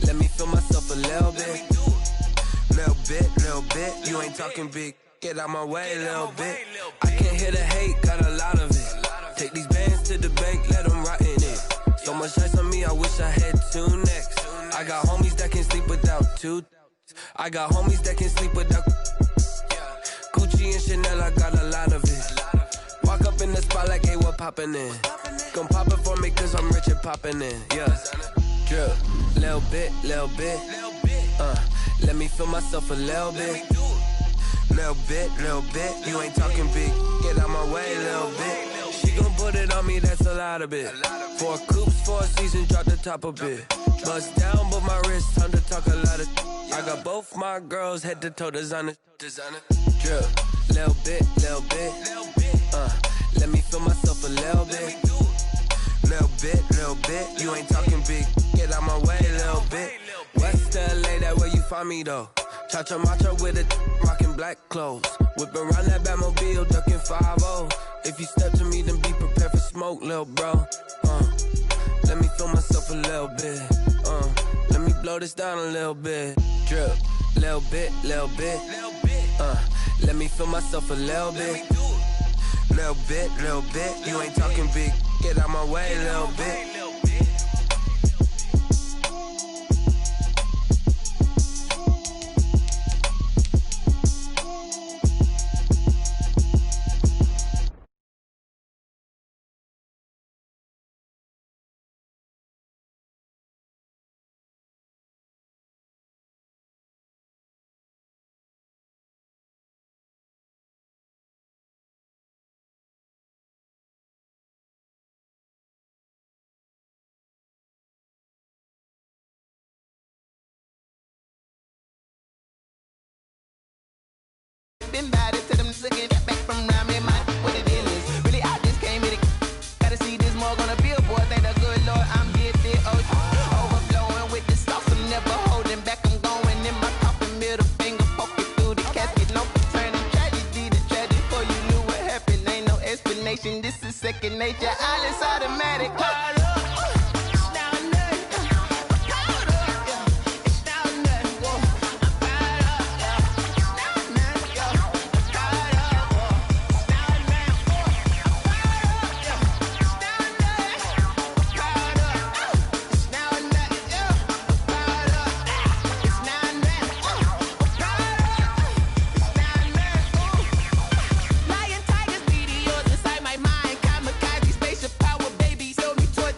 Let me feel myself a little bit. Little bit. You ain't talking big. Get out my way, little bit. I can't hear the hate, got a lot of it. Take these bands to the bank, let them rot in it. So much ice on me, I wish I had 2 necks. I got homies that can sleep without 2. I got homies that can sleep without. Gucci and Chanel, I got a lot of it. Walk up in the spot like, hey, what poppin' in? Gon' pop it for me, cause I'm rich and poppin' in. Yeah. Drip, little bit. Let me feel myself a little bit. Little bit. You ain't talking big. Get out my way, little bit. She gon' put it on me, that's a lot of it. 4 coops, 4 seasons, drop the top a bit. Bust down, but my wrist, time to talk a lot of. I got both my girls head to toe designer. Drip, little bit. Let me feel myself a little bit. Little bit. You ain't talking big. Get out my way, little bit. West LA, that where you find me though. Cha-cha matcha with it, rockin' black clothes. Whippin' around that Batmobile, duckin' 5-0. If you step to me, then be prepared for smoke, lil' bro. Let me feel myself a little bit. Let me blow this down a little bit. Drip, little bit. Let me feel myself a little bit. Little bit. You ain't talking big. Get out my way, little bit. Been bad to them looking back from round me, man. What the deal is? Really, I just came here to gotta see this more gonna be a boy. Thank the good Lord, I'm gifted. Overflowing with the sauce, I'm never holding back. I'm going in my coffin, middle finger poking through the casket. No turning tragedy to tragedy. Before you knew what happened, ain't no explanation. This is second nature. All is automatic. Lion, tigers, meteors inside my mind. Kamikaze, spaceship power, baby. Sold me torch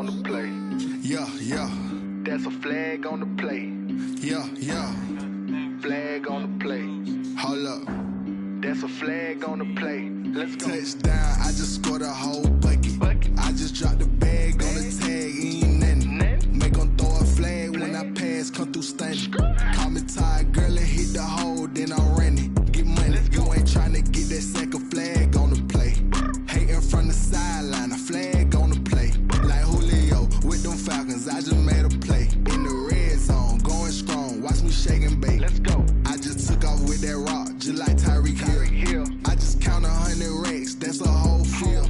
on the play. Yeah, yeah. That's a flag on the play. Yeah, yeah. Flag on the play. Hold up. That's a flag on the play. Let's go. Touchdown, I just scored a whole bucket. I just dropped the bag on the tag, ain't nothing. Make them throw a flag when I pass, come through stunning. Call me tired, girl, and hit the hole, then I'm running. Get money, you ain't tryna get that second flag on the play. Hating from the sideline, a flag on the play. Like Julio with them Falcons, I just made a play. In the red zone, going strong, watch me shake and bake. Let's go. I just took off with that rock, just like Tyreek Hill. I just count 100 racks, that's a whole field.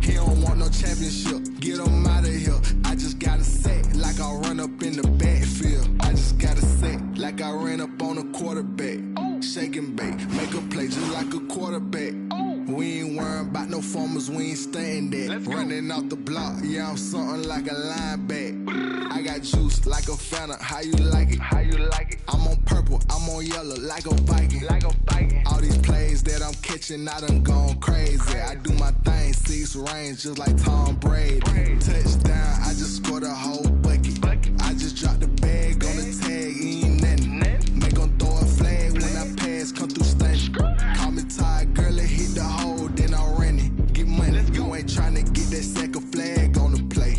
He don't want no championship, get him out of here. I just gotta say, like I run up in the backfield. I just gotta say, like I ran up on a quarterback. Shake and bake, make a play just like a quarterback. We ain't worrying about no formers, we ain't staying there. Running off the block, yeah, I'm something like a linebacker. I got juice like a Fanta, how you like it? How you like it? I'm on purple, I'm on yellow, like a Viking. Like a Viking. All these plays that I'm catching, I done gone crazy. I do my thing, 6 range, just like Tom Brady. Touchdown, I just scored a whole bucket. I just dropped the bag on the tag, ain't nothing. Make them throw a flag when I pass, come through stunning. Call me tired, girl, and hit the hole, then I'm running. Get money, you ain't tryna get that second flag on the play.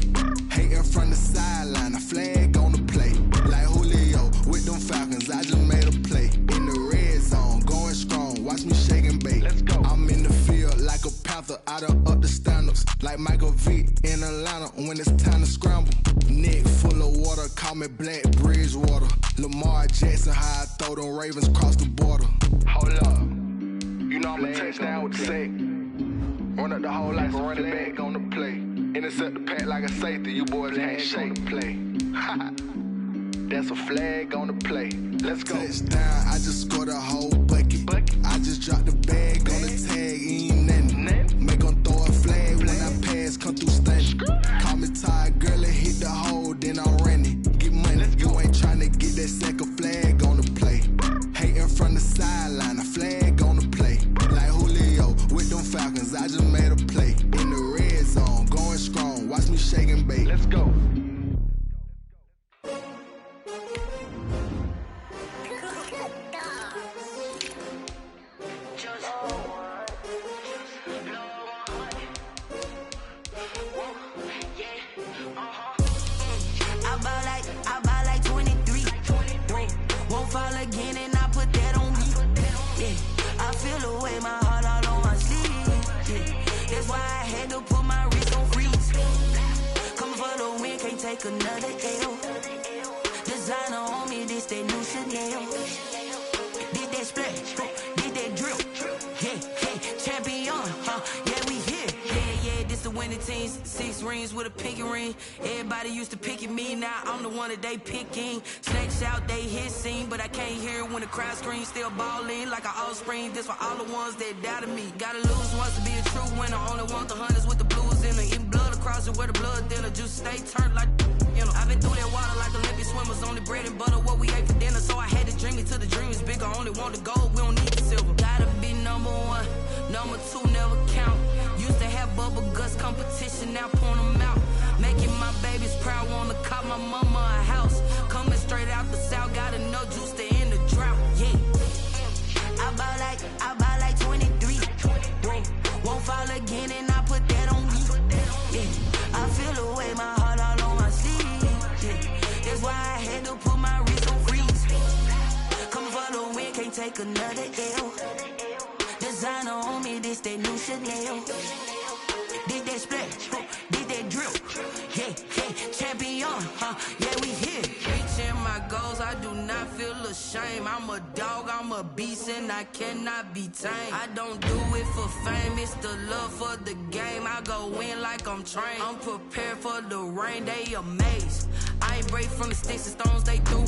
Hating from the sideline, a flag on the play. Like Julio with them Falcons, I just made a play. In the red zone, going strong, watch me shake and bake. Let's go. I'm in the field like a Panther, I done up the standards. Like Michael Vick in Atlanta when it's time to scramble. Neck full of water, call me Black Bridgewater. Lamar Jackson, how I throw them Ravens cross the border. Hold up. You know I'm a touchdown with the sack. Run up the hole like a running back on the play. Intercept the pack like a safety. You boys can't shake the play. That's a flag on the play. Let's go. Touchdown, I just scored a whole bucket. I just dropped the bag on the tag, ain't nothing. Make them throw a flag when I pass, come through stunning. Call me tired, girl, and hit the hole, then I'm running. Get money, you ain't tryna get that second flag on the play. Hating from the sideline, a flag on the play. Like Julio with them Falcons, I just made a play. In the red zone, going strong, watch me shake and bake. Let's go. I buy like 23. Won't fall again and I put that on me. Yeah, I feel away my heart all on my sleeve. Yeah, that's why I had to put my wrist on freeze. Coming for the win, can't take another L. Designer on me, this that new Chanel. Did that splash, did that drill. Yeah, champion, yeah, we here. Yeah, this the winning team. 6 rings with a pinky ring. Everybody used to picking me, now I'm the one that they picking. Snakes out, they hit scene, but I can't hear it when the crowd screams. Still balling like an offspring. This for all the ones that doubted me. Gotta lose once to be a true winner. Only want the hunters with the blues in it. Eating blood across it where the blood thinner. Just stay turned like, you know. I've been through that water like Olympic swimmers. Only bread and butter, what we ate for dinner. So I had to dream it till the dream is bigger. Only want the gold, we don't need the silver. Gotta be number 1, number 2 never count. Used to have bubble guts competition, now point them out. Making my babies proud, wanna cop my mama a house. Coming straight out the south, got enough juice to end the drought. Yeah, I buy like 23. Won't fall again and I put that on me. Yeah, I feel away my heart all on my sleeve. Yeah, that's why I had to put my wrist on freeze. Coming for the win, can't take another L. Designer on me, this that new Chanel. Did that splash, did that drill. Yeah, champion, yeah, we here. Reaching my goals, I do not feel ashamed. I'm a dog, I'm a beast, and I cannot be tamed. I don't do it for fame, it's the love for the game. I go in like I'm trained. I'm prepared for the rain, they amazed. I ain't break from the sticks and stones they do.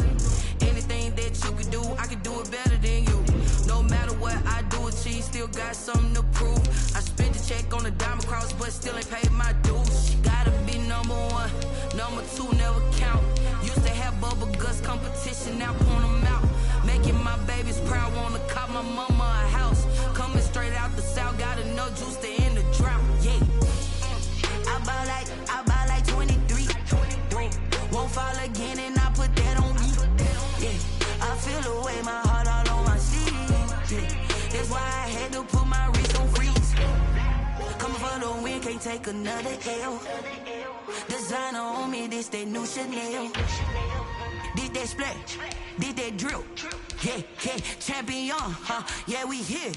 Anything that you can do, I can do it better than you. No matter what I do, achieve, still got something to prove. I spent the check on the diamond cross, but still ain't paid my dues. Gotta be number 1, number 2 never count. Used to have bubble guts competition, now point them out. Making my babies proud, wanna cop my mama a house. Coming straight out the south, got enough juice to end the drought. Yeah, I buy like 23. can't take another L. Designer on me, this that new Chanel. Did that splash, did that drill. Yeah, yeah, champion, huh? Yeah, we here.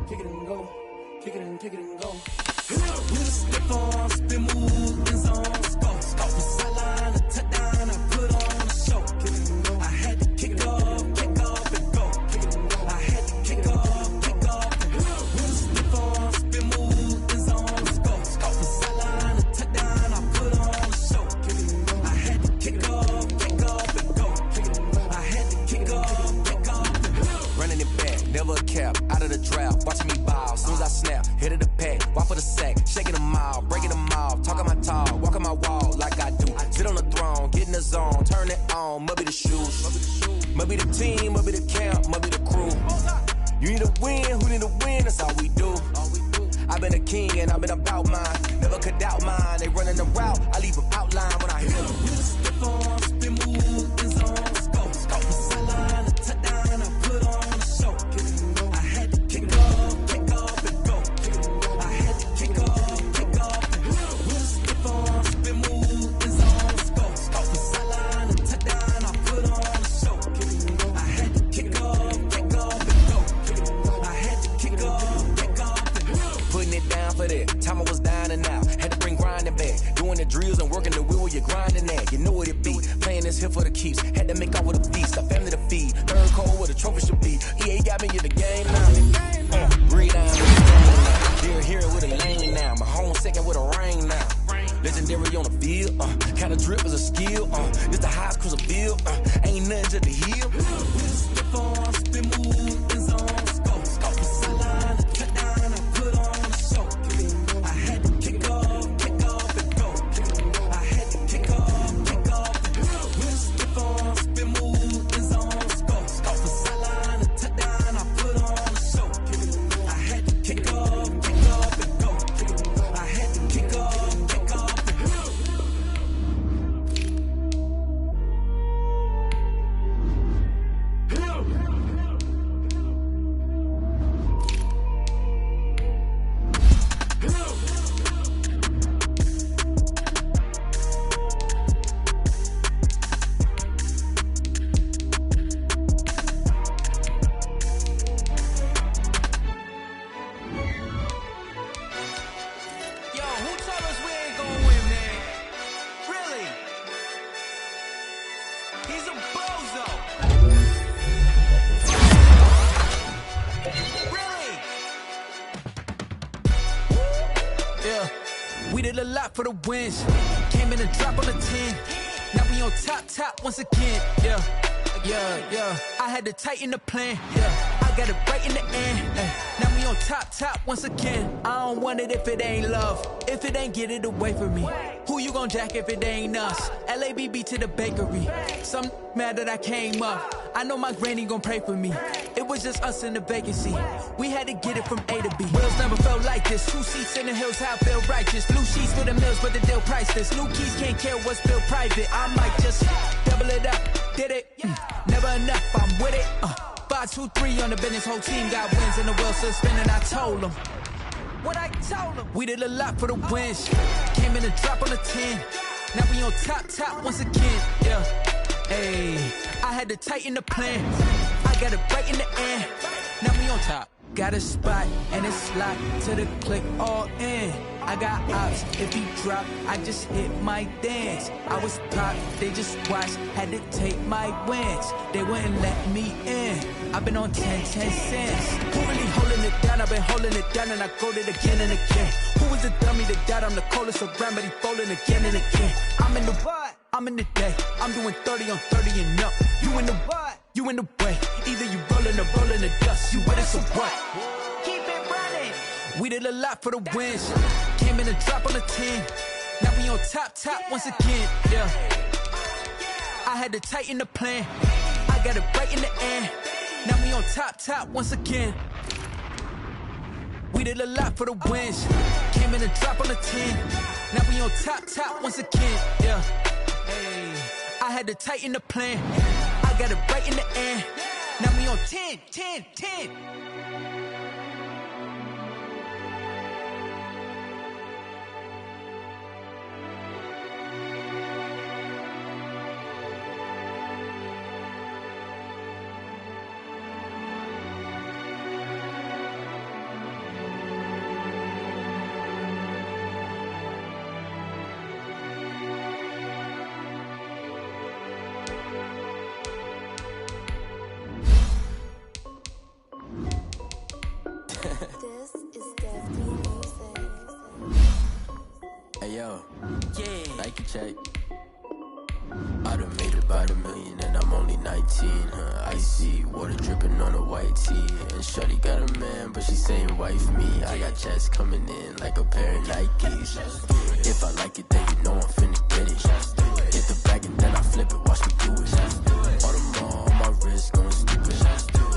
Kick it and go, kick it and go. With a slip on, spin move, in zone, scope. From sideline to touchdown, I put on a show. Kick it and go. I had to kick off and go. Kick it and go. I had to kick off and go. With a slip on, spin move, in zone, scope. From sideline to touchdown, I put on a show. Kick it and go. I had to kick off and go. Kick it and go. I had to kick off and go. Running it back, never a cap, out of the draft, watching me ball. Soon as I snap, hit of the pack, walk for the sack, shaking them all, breaking them off, talking my talk, walking my wall like I do. Sit on the throne, get in the zone, turn it on, must be the shoes, must be the team, must be the camp, must be the crew. You need a win, who need a win, that's all we do. I've been a king and I've been about mine, never could doubt mine. They running the route, I leave them outline when I hit them. You just step on, spin move, in zone, scope. From sideline to touchdown, I put on a show. I had to kick off and go. I had to kick off and go. You just step on, spin move, in zone, scope. From sideline to touchdown, I put on a show. I had to kick off and go. I had to kick off and go. Putting it down for that, time I was down and out, had to bring grinding back, doing the drills and working the wheel where you're grinding at, you know what it be, playing this here for the keeps, had to make off with a feast, a family to feed, third cold where the trophy should be, EA got me in the game now, breathe down with the game now, dear hero with a lane now, my home second with a ring now, legendary on the field, kind of drip is a skill, this the highest cruiser field, ain't nothing to the hill. Step on, spin move, in zone, scope. From sideline to touchdown, I put on a show. I had to kick off and go. I had to kick off and go. Step on, spin move, in zone, scope. From sideline to touchdown, I put on a show. I had to kick off and go. I had to kick off and go. Yo, who told us we ain't gonna win, man? Really? He's a bozo. Really? Yeah, we did a lot for the wins. Came in and dropped on the 10. Now we on top once again. Yeah. I had to tighten the plan. Yeah, I got it right in the end. Now we on top once again. I don't want it if it ain't love. If it ain't, get it away from me. Who you gon' jack if it ain't us? LABB to the bakery. Some mad that I came up. I know my granny gon' pray for me. It was just us in the vacancy. We had to get it from A to B. Wheels never felt like this. 2 seats in the hills, how I feel righteous. Blue sheets for the mills, but the deal priceless. New keys can't care what's still private. I might just double it up. Did it? Never enough, I'm with it. 5, 2, 3 on the business. Whole team got wins and the wheels still spinning. I told them. What I told them. We did a lot for the wins. Came in and drop on the 10. Now we on top once again. Yeah. Hey, I had to tighten the plan. I got it right in the end. Now we on top. Got a spot and it's locked to the click all in. I got ops, if he drop, I just hit my dance. I was popped, they just watched, had to take my wins. They wouldn't let me in. I've been on 10 cents. Who really holding it down? I've been holding it down and I go it again and again. Who was the dummy that died? I'm the coldest around, but he folding again and again. I'm in the what? I'm in the day. I'm doing 30 on 30 and up. You in the what? You in the way. Either you rolling or rolling the dust. You with us or what? Keep it running. We did a lot for the wins. Came in and drop on the 10. Now we on top once again. Yeah. I had to tighten the plan. I got it right in the end. Now we on top once again. We did a lot for the wins. Came in a drop on the 10. Now we on top once again. Yeah. Hey. I had to tighten the plan. I got it right in the end. Now we on 10. Hey yo, yeah, Nike check. I done made about $1 million and I'm only 19. Icy water dripping on a white tee. And shorty got a man, but she saying wife me. I got checks coming in like a pair of Nikes. If I like it, then you know I'm finna get it. Hit the bag and then I flip it, watch me do it. All them on my wrist going stupid.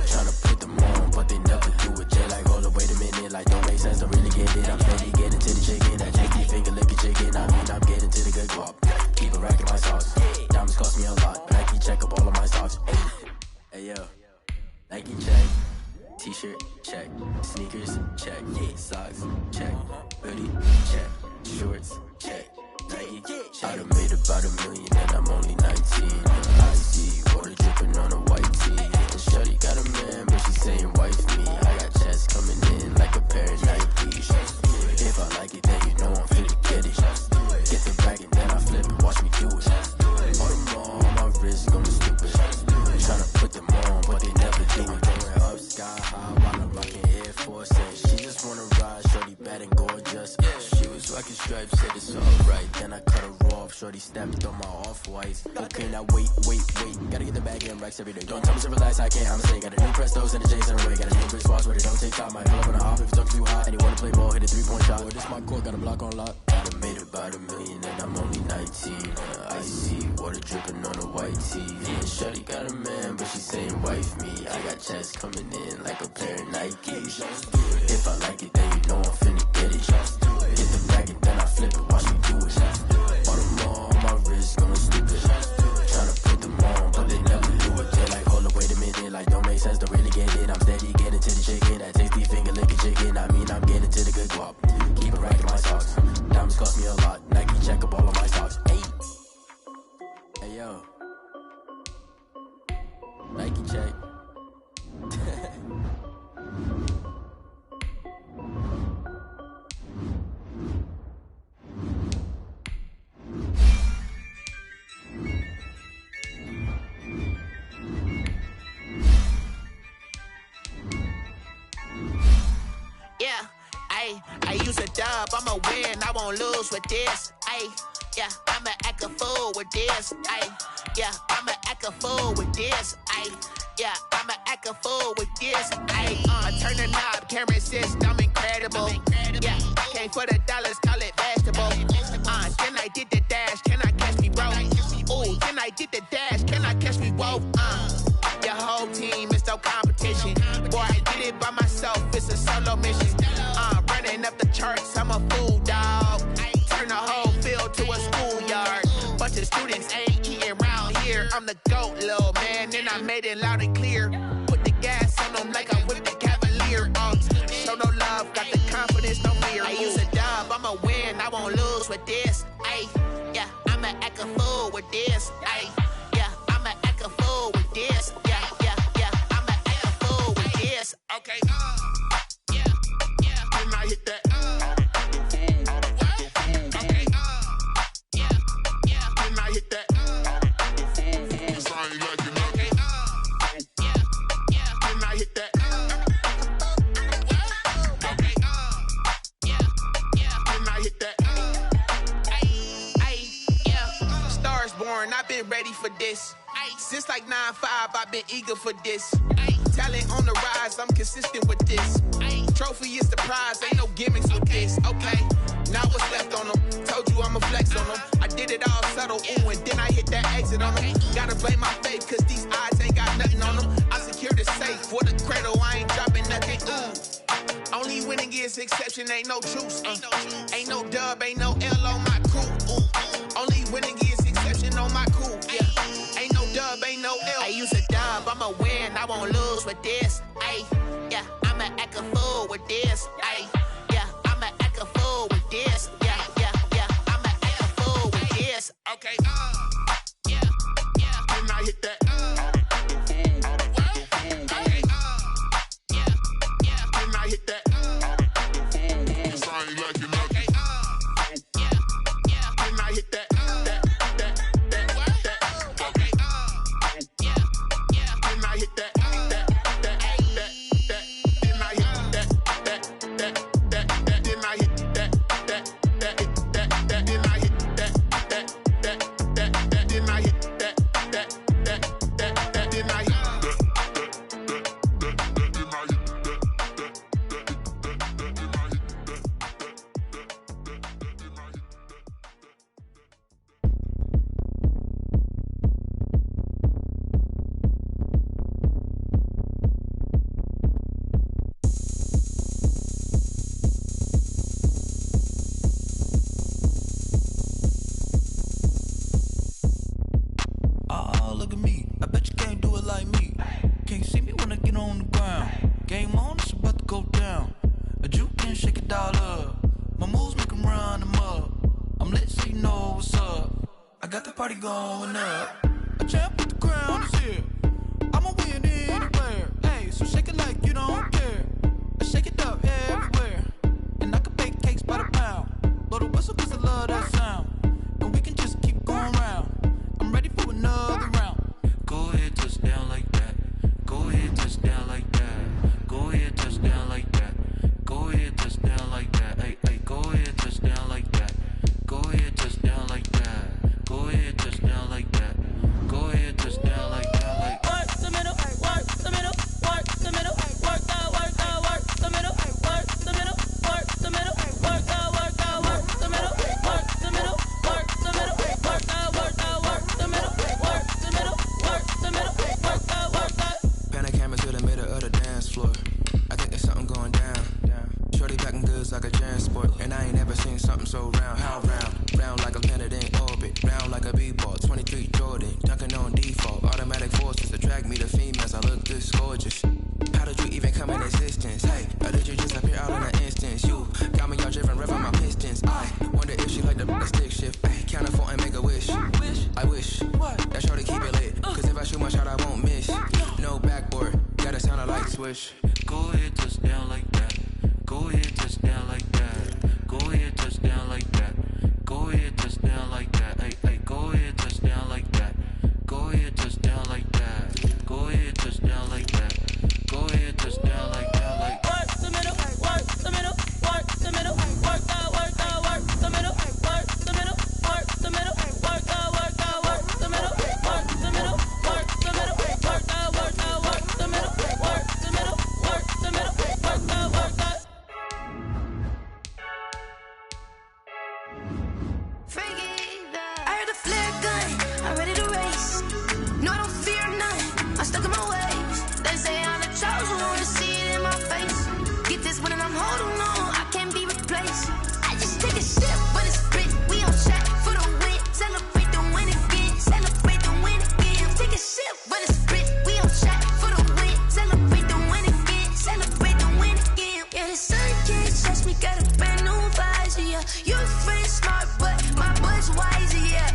Tryna put them on, but they never do it. Jay like, hold up, wait a minute, like don't make sense, don't really get it. I'm steady getting to the chicken, that janky finger licking chicken. I mean, I'm getting to the good guap. Keep a rack in my sauce. Diamonds cost me a lot. Nike check up all of my stocks. Hey yo, Nike check. T-shirt check. Sneakers check. Socks check. Hoodie check. Shorts check. Nike check. I done made about $1 million and I'm only 19. I see water dripping on a white tee. And shorty got a man, but she saying wife me. I got checks coming in like a pair of Nikes. If I like it, then you know I'm finna get it. Get the bag and then I flip it, watch me do it. All them on my wrist going stupid. Tryna put them on, but they never do it. Going up sky high while I'm rocking Air Force. And she just wanna ride, shorty bad and gorgeous. She was rocking stripes, said it's alright. Then I cut her off, shorty stepped on my off-whites. Okay, now wait. Gotta get the bag and racks every day. Don't tell me to relax, I can't, I'm saying. Got a new Prestos and a J's in the way. Got a new Chris Foss where they don't take time. Might pull up on a hop if it's talking too hot. And you wanna play ball, hit a 3-point shot. Boy, this my court, got a block on lock. I done made about $1 million and I'm only 19. I see water dripping on a white tee. And shorty got a man, but she saying wife me. I got checks coming in like a pair of Nikes. If I like it, then you know I'm finna get it. Get the bag and then I flip it, watch me do it. All them on my wrist going stupid. Tryna put them on, but they never do it. They're like, hold up, wait a minute, like don't make sense, don't really get it. I'm steady getting to the chicken, that tasty finger licking chicken. I mean, I'm getting to the good guap. Keep a rack in my socks. Diamonds cost me a lot. Nike check up all of my stocks. Hey yo, Nike check. Yeah, I use a dub, I'ma win, I won't lose with this. Yeah, I'ma act a fool with this. Yeah, I'ma act a fool with this. Yeah, I'ma act a fool with this. Turn the knob, camera assist, I'm incredible. Yeah, came for the dollars, call it vegetable. Then I did the dash, can I catch me, bro? Ooh, then I did the dash, can I catch me, whoa? Your whole team is no competition. Boy, I did it by myself, it's a solo mission. Running up the charts, I'm a fool, dog. Turn the whole field to a schoolyard. Bunch of students ain't eating round here. I'm the GOAT, little man, and I made it loud and clear. Put the gas on them like I'm with the Cavalier. Show no love, got the confidence, no fear. I use a dub, I'ma win, I won't lose with this. Yeah, I'ma act a fool with this. Yeah, I'ma act a fool with this. Yeah, I'ma act a fool with this. Okay, yeah, can I hit that? Okay, yeah, can I hit that? Cause I ain't like it, okay, yeah, can I hit that? Okay, yeah, can I hit that? Yeah, Stars born, I've been ready for this. Since like 9-5, I've been eager for this. Talent on the rise, I'm consistent with this. Trophy is the prize, ain't no gimmicks with this, okay? Now what's left on them? Told you I'ma flex on them. I did it all subtle, ooh, and then I hit that exit on them. Gotta blame my faith, cause these odds ain't got nothing on them. I secured the safe for the cradle, I ain't dropping nothing, ooh. Only winning is exception, ain't no truce. Ain't no dub, ain't no L on my crew. Only winning is exception on my crew. Yeah. Ain't no dub, ain't no L. I use a dub, I'ma win, I won't lose with this. Ay, yeah, I'ma act a fool with this. Ay, yeah, I'ma act a fool with this. Yeah, yeah, yeah, I'ma act a fool with this. Okay, yeah, yeah. Then I hit that.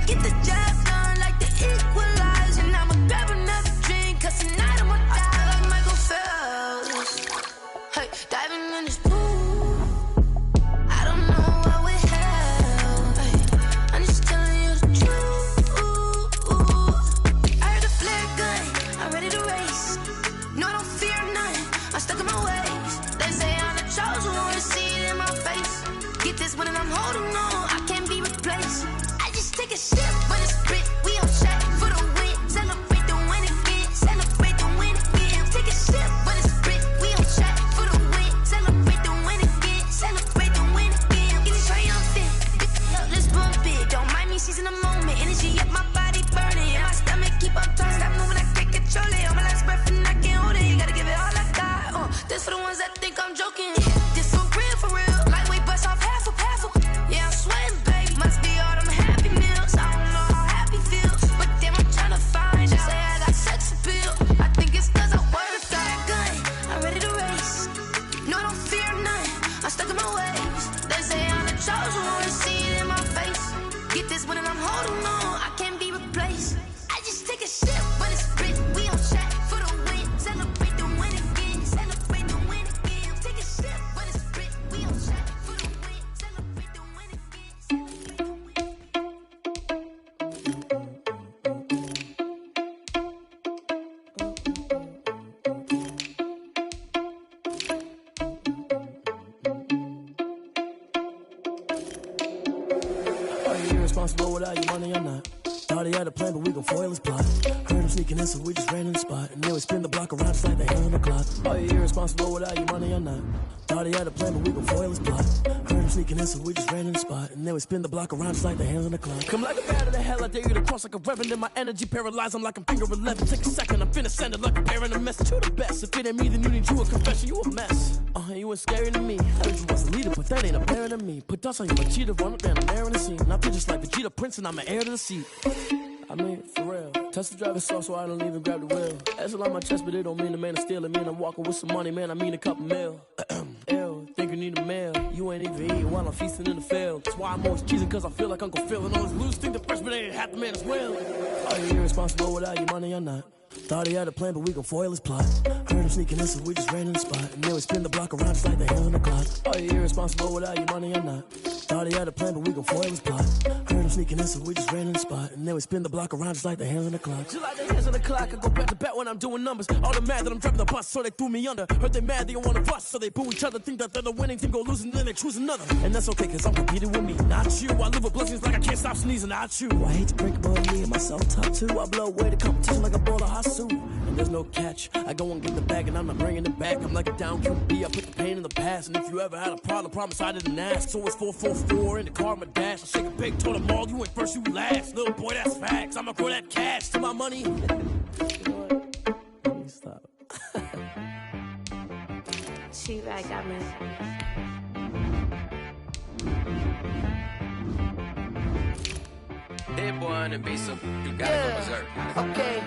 Get the job done like the equalizer. I'ma grab another drink, cause tonight I'm irresponsible without your money or not. Thought he had a plan, but we gon' foil his plot. Heard him sneaking in, so we just ran in the spot. And then we spin the block around just like the hands on the clock. Are you irresponsible without your money or not? Thought he had a plan, but we gon' foil his plot. Heard him sneaking in, so we just ran in the spot. And then we spin the block around just like the hands on the clock. Come like a bat of the hell, I dare you to cross like a reverend. My energy paralyzed, I'm like I'm finger 11. Take a second, I'm finna send it like a parent a message. You the best, if it ain't me, then you need you a confession. You a mess, you ain't scary to me. I heard you was a leader, but that ain't apparent to me. Put dust on you like cheetah, run up, man, I'm airing the scene. Now pictures like Vegeta Prince, and I'm an heir to the seat. I mean, for real. Tesla driver soft, so I don't even grab the wheel. That's on my chest, but it don't mean the man is stealing. Mean I'm walking with some money, man, I mean a couple mil. Ew, think you need a meal. You ain't even eating while I'm feasting in the field. That's why I'm always cheesing, cause I feel like Uncle Phil. And all this loose think the freshman ain't half the man as well. Are you irresponsible without your money or not? Thought he had a plan, but we gon' foil his plot. Heard him sneaking in, so we just ran in the spot. And then we spin the block around just like the hands on the clock. Are you irresponsible without your money or not? Thought he had a plan, but we gon' foil his plot. Heard him sneaking in, so we just ran in the spot. And then we spin the block around just like the hands on the clock. Just like the hands on the clock, I go back to back when I'm doing numbers. All the mad that I'm driving the bus, so they threw me under. Heard they mad, they don't wanna bust, so they boo each other. Think that they're the winning team, go losing, then they choose another. And that's okay, cause I'm competing with me, not you. I live with blessings like I can't stop sneezing, not you. I hate to break about me and myself top two. I blow away the competition like a ball of Hasu. And there's no catch, I go and get the bag and I'm not bringing it back. I'm like a down QB, I put the pain in the past. And if you ever had a problem, promise I didn't ask. So it's 444 in the car, my dash. I shake a big, told them all, you ain't first, you last. Little boy, that's facts, I'ma grow that cash to my money. You know what? Let me stop. She like I miss. Dead boy on the beat, so you gotta go berserk. Okay.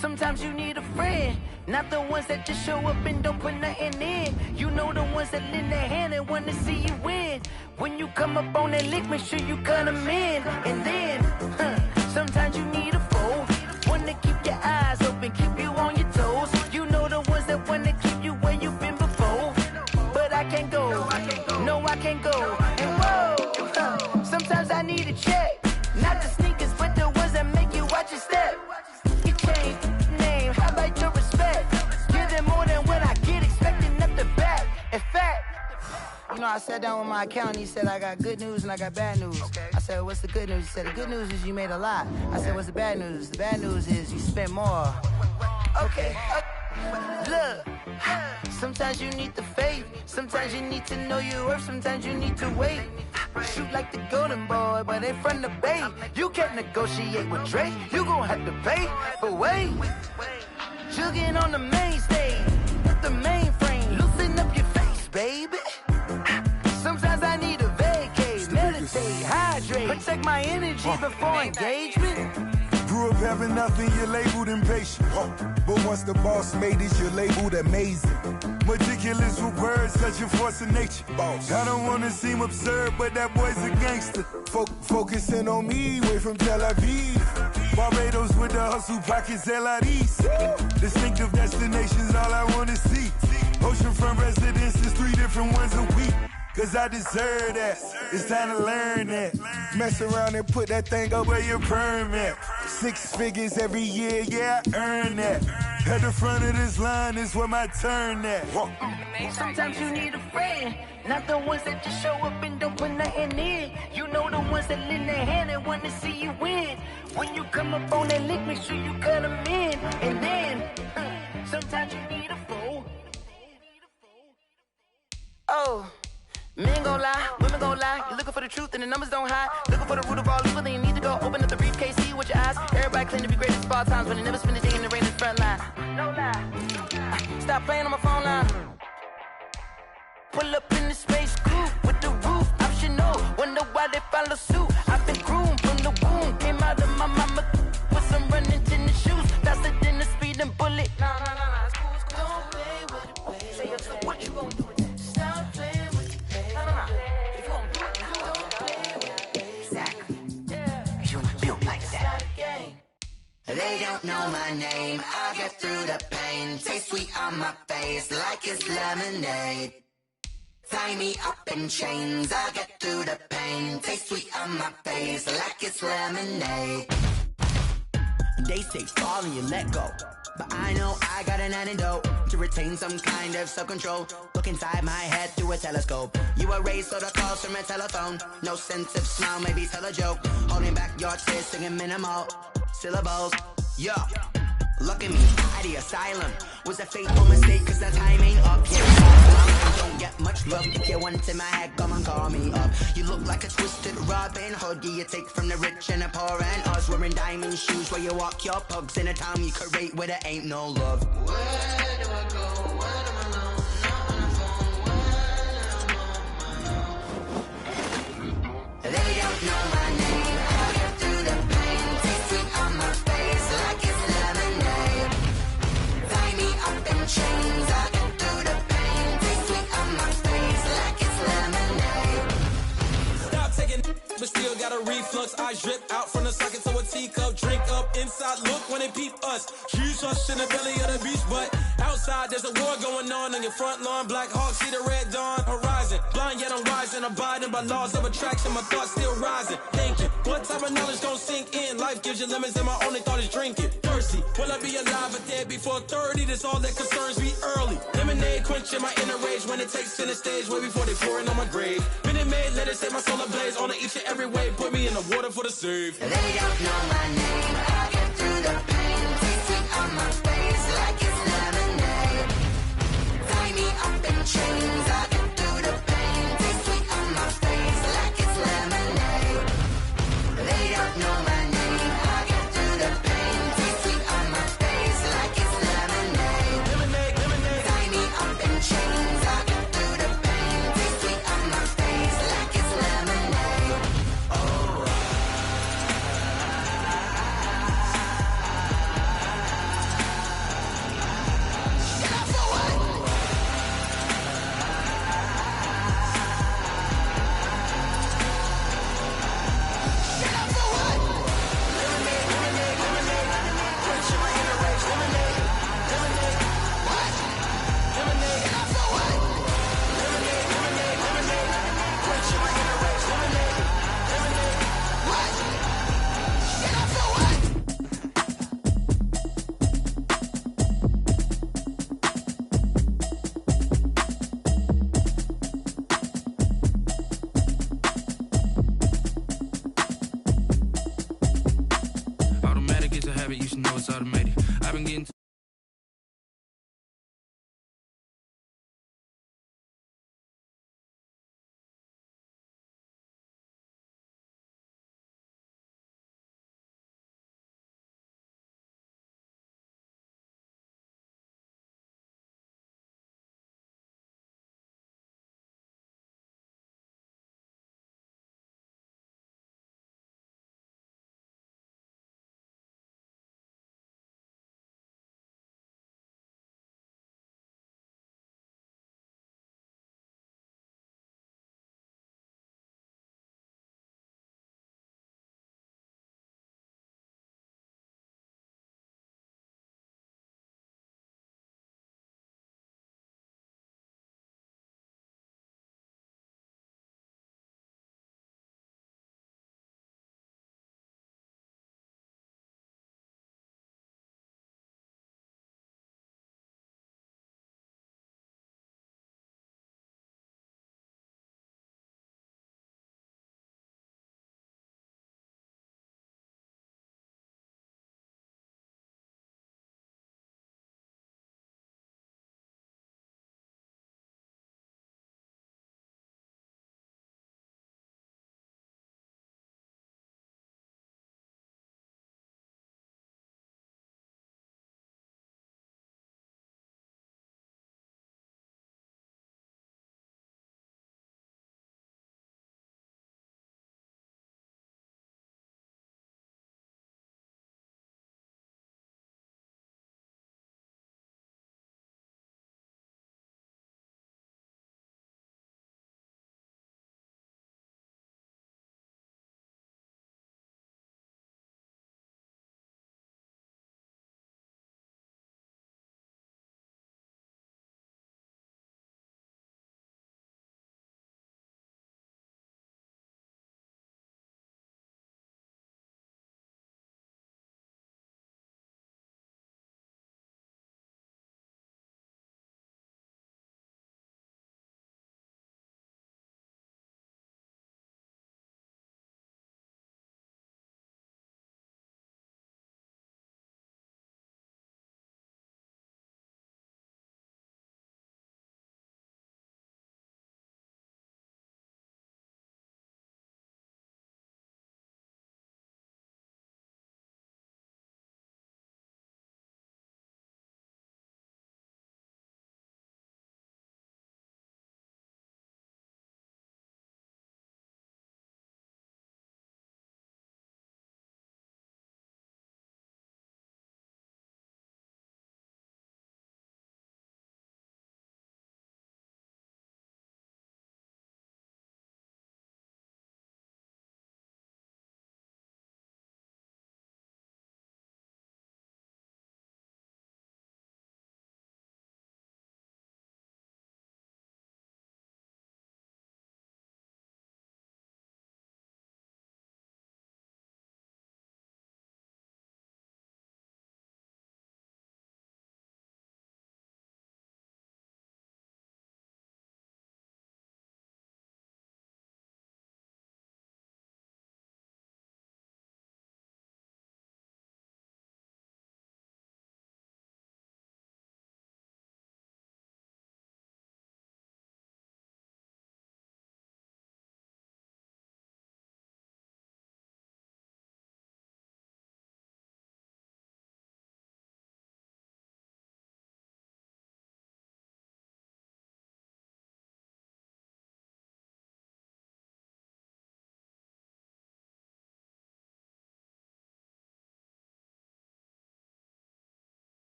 Sometimes you need a friend, not the ones that just show up and don't put nothing in. You know the ones that lend their hand and want to see you win. When you come up on that lick, make sure you cut them in. And then, sometimes you need a foe, one to keep your eyes open, keep you on your toes. You know the ones that want to keep you where you've been before. But I can't go, no I can't go. And whoa, sometimes I need a check, not the sneakers, but the ones that make you watch your step. You change name, highlight your respect. Give them more than what I get, expecting up the back. In fact, you know, I sat down with my accountant, he said I got good news and I got bad news. I said, what's the good news? He said, the good news is you made a lot. I said, what's the bad news? The bad news is you spent more. Okay, look, sometimes you need the faith, sometimes you need to know your worth, sometimes you need to wait. Shoot like the golden boy, but in front of Bay. You can't negotiate with Drake, you gon' have to pay. But wait, jugging on the main stage, with the mainframe, loosen up your face, baby. Sometimes I need a vacate, meditate, hydrate, protect my energy before engagement. Grew up having nothing, you're labeled impatient. But once the boss made it, you're labeled amazing. Meticulous with words, such a force of nature. I don't wanna seem absurd, but that boy's a gangster. Focusing on me, way from Tel Aviv. Barbados with the hustle pockets, LIDs. Distinctive destinations, all I wanna see. Oceanfront residences, 3 different ones a week. Cause I deserve that, it's time to learn that. Mess around and put that thing up where your perm at. 6 figures every year, yeah, I earn that. At the front of this line is where my turn at. Sometimes you need a friend, not the ones that just show up and don't put nothing in. You know the ones that lend their hand and want to see you win. When you come up on that lick, make sure you cut them in. And then, sometimes you need a foe. Oh. Men gon' lie, women gon' lie. You're looking for the truth and the numbers don't hide. Looking for the root of all evil, then you need to go open up the briefcase, see with your eyes. Everybody claim to be greatest of all times, but they never spend a day in the rain in the front line. No lie. Stop playing on my phone line. Pull up in the space coupe with the roof optional. Wonder why they follow suit. I've been groomed from the womb. Came out of my mama with some running tennis shoes. Faster than the speeding bullet. No. It's cool. Don't play with it, baby. Say yourself, what you gon' do with it? Stop playing. They don't know my name, I get through the pain. Taste sweet on my face like it's lemonade. Tie me up in chains, I get through the pain. Taste sweet on my face like it's lemonade. They say fall and you let go, but I know I got an antidote to retain some kind of self-control. Look inside my head through a telescope. You erase all the calls from a telephone. No sense of smile, maybe tell a joke. Holding back your tears, singing minimal syllables. Yeah, look at me, at the asylum. Was a fateful mistake, cause the time ain't up yet. I don't get much love. If you want in my head, come and call me up. You look like a twisted Robin Hood. You take from the rich and the poor and us. Wearing diamond shoes where you walk your pugs in a town you create where there ain't no love. Where do I go? When I'm alone? Not on the phone. When I'm on my own. They don't know my name. I get through the pain. Taste sweet on my face like it's lemonade. Tie me up in chains. I get through the pain. Taste sweet on my face like it's lemonade. Stop taking, but still got a reflux. I drip out from the socket to a teacup. Drink up inside, look when they peep us. Huge us in the belly of the beach, but outside there's a war going on your front lawn. Black Hawk, see the red dawn horizon. Blind yet I'm rising, abiding by laws of attraction. My thoughts still rising. Thinking, what type of knowledge gon' sink in? Life gives you lemons and my only thought is drinking. Thirsty, will I be alive or dead before 30? That's all that concerns me early. Lemonade quenching my inner rage when it takes center stage way before they pour it on my grave. Minute Maid, let it set my soul ablaze on each and every way. Put me in the water for the save. They don't know my name. I get through the pain. Taste sweet on my face like it's lemonade. Tie me up in chains. I get through the pain. Taste sweet on my face like it's lemonade. They don't know my name. I get through the pain. Taste sweet on my face like it's lemonade. Lemonade, lemonade. Tie me up in chains. I get through the pain. Taste sweet on my face like it's lemonade. Oh. Automatic is a habit, you should know it's automated. I've been getting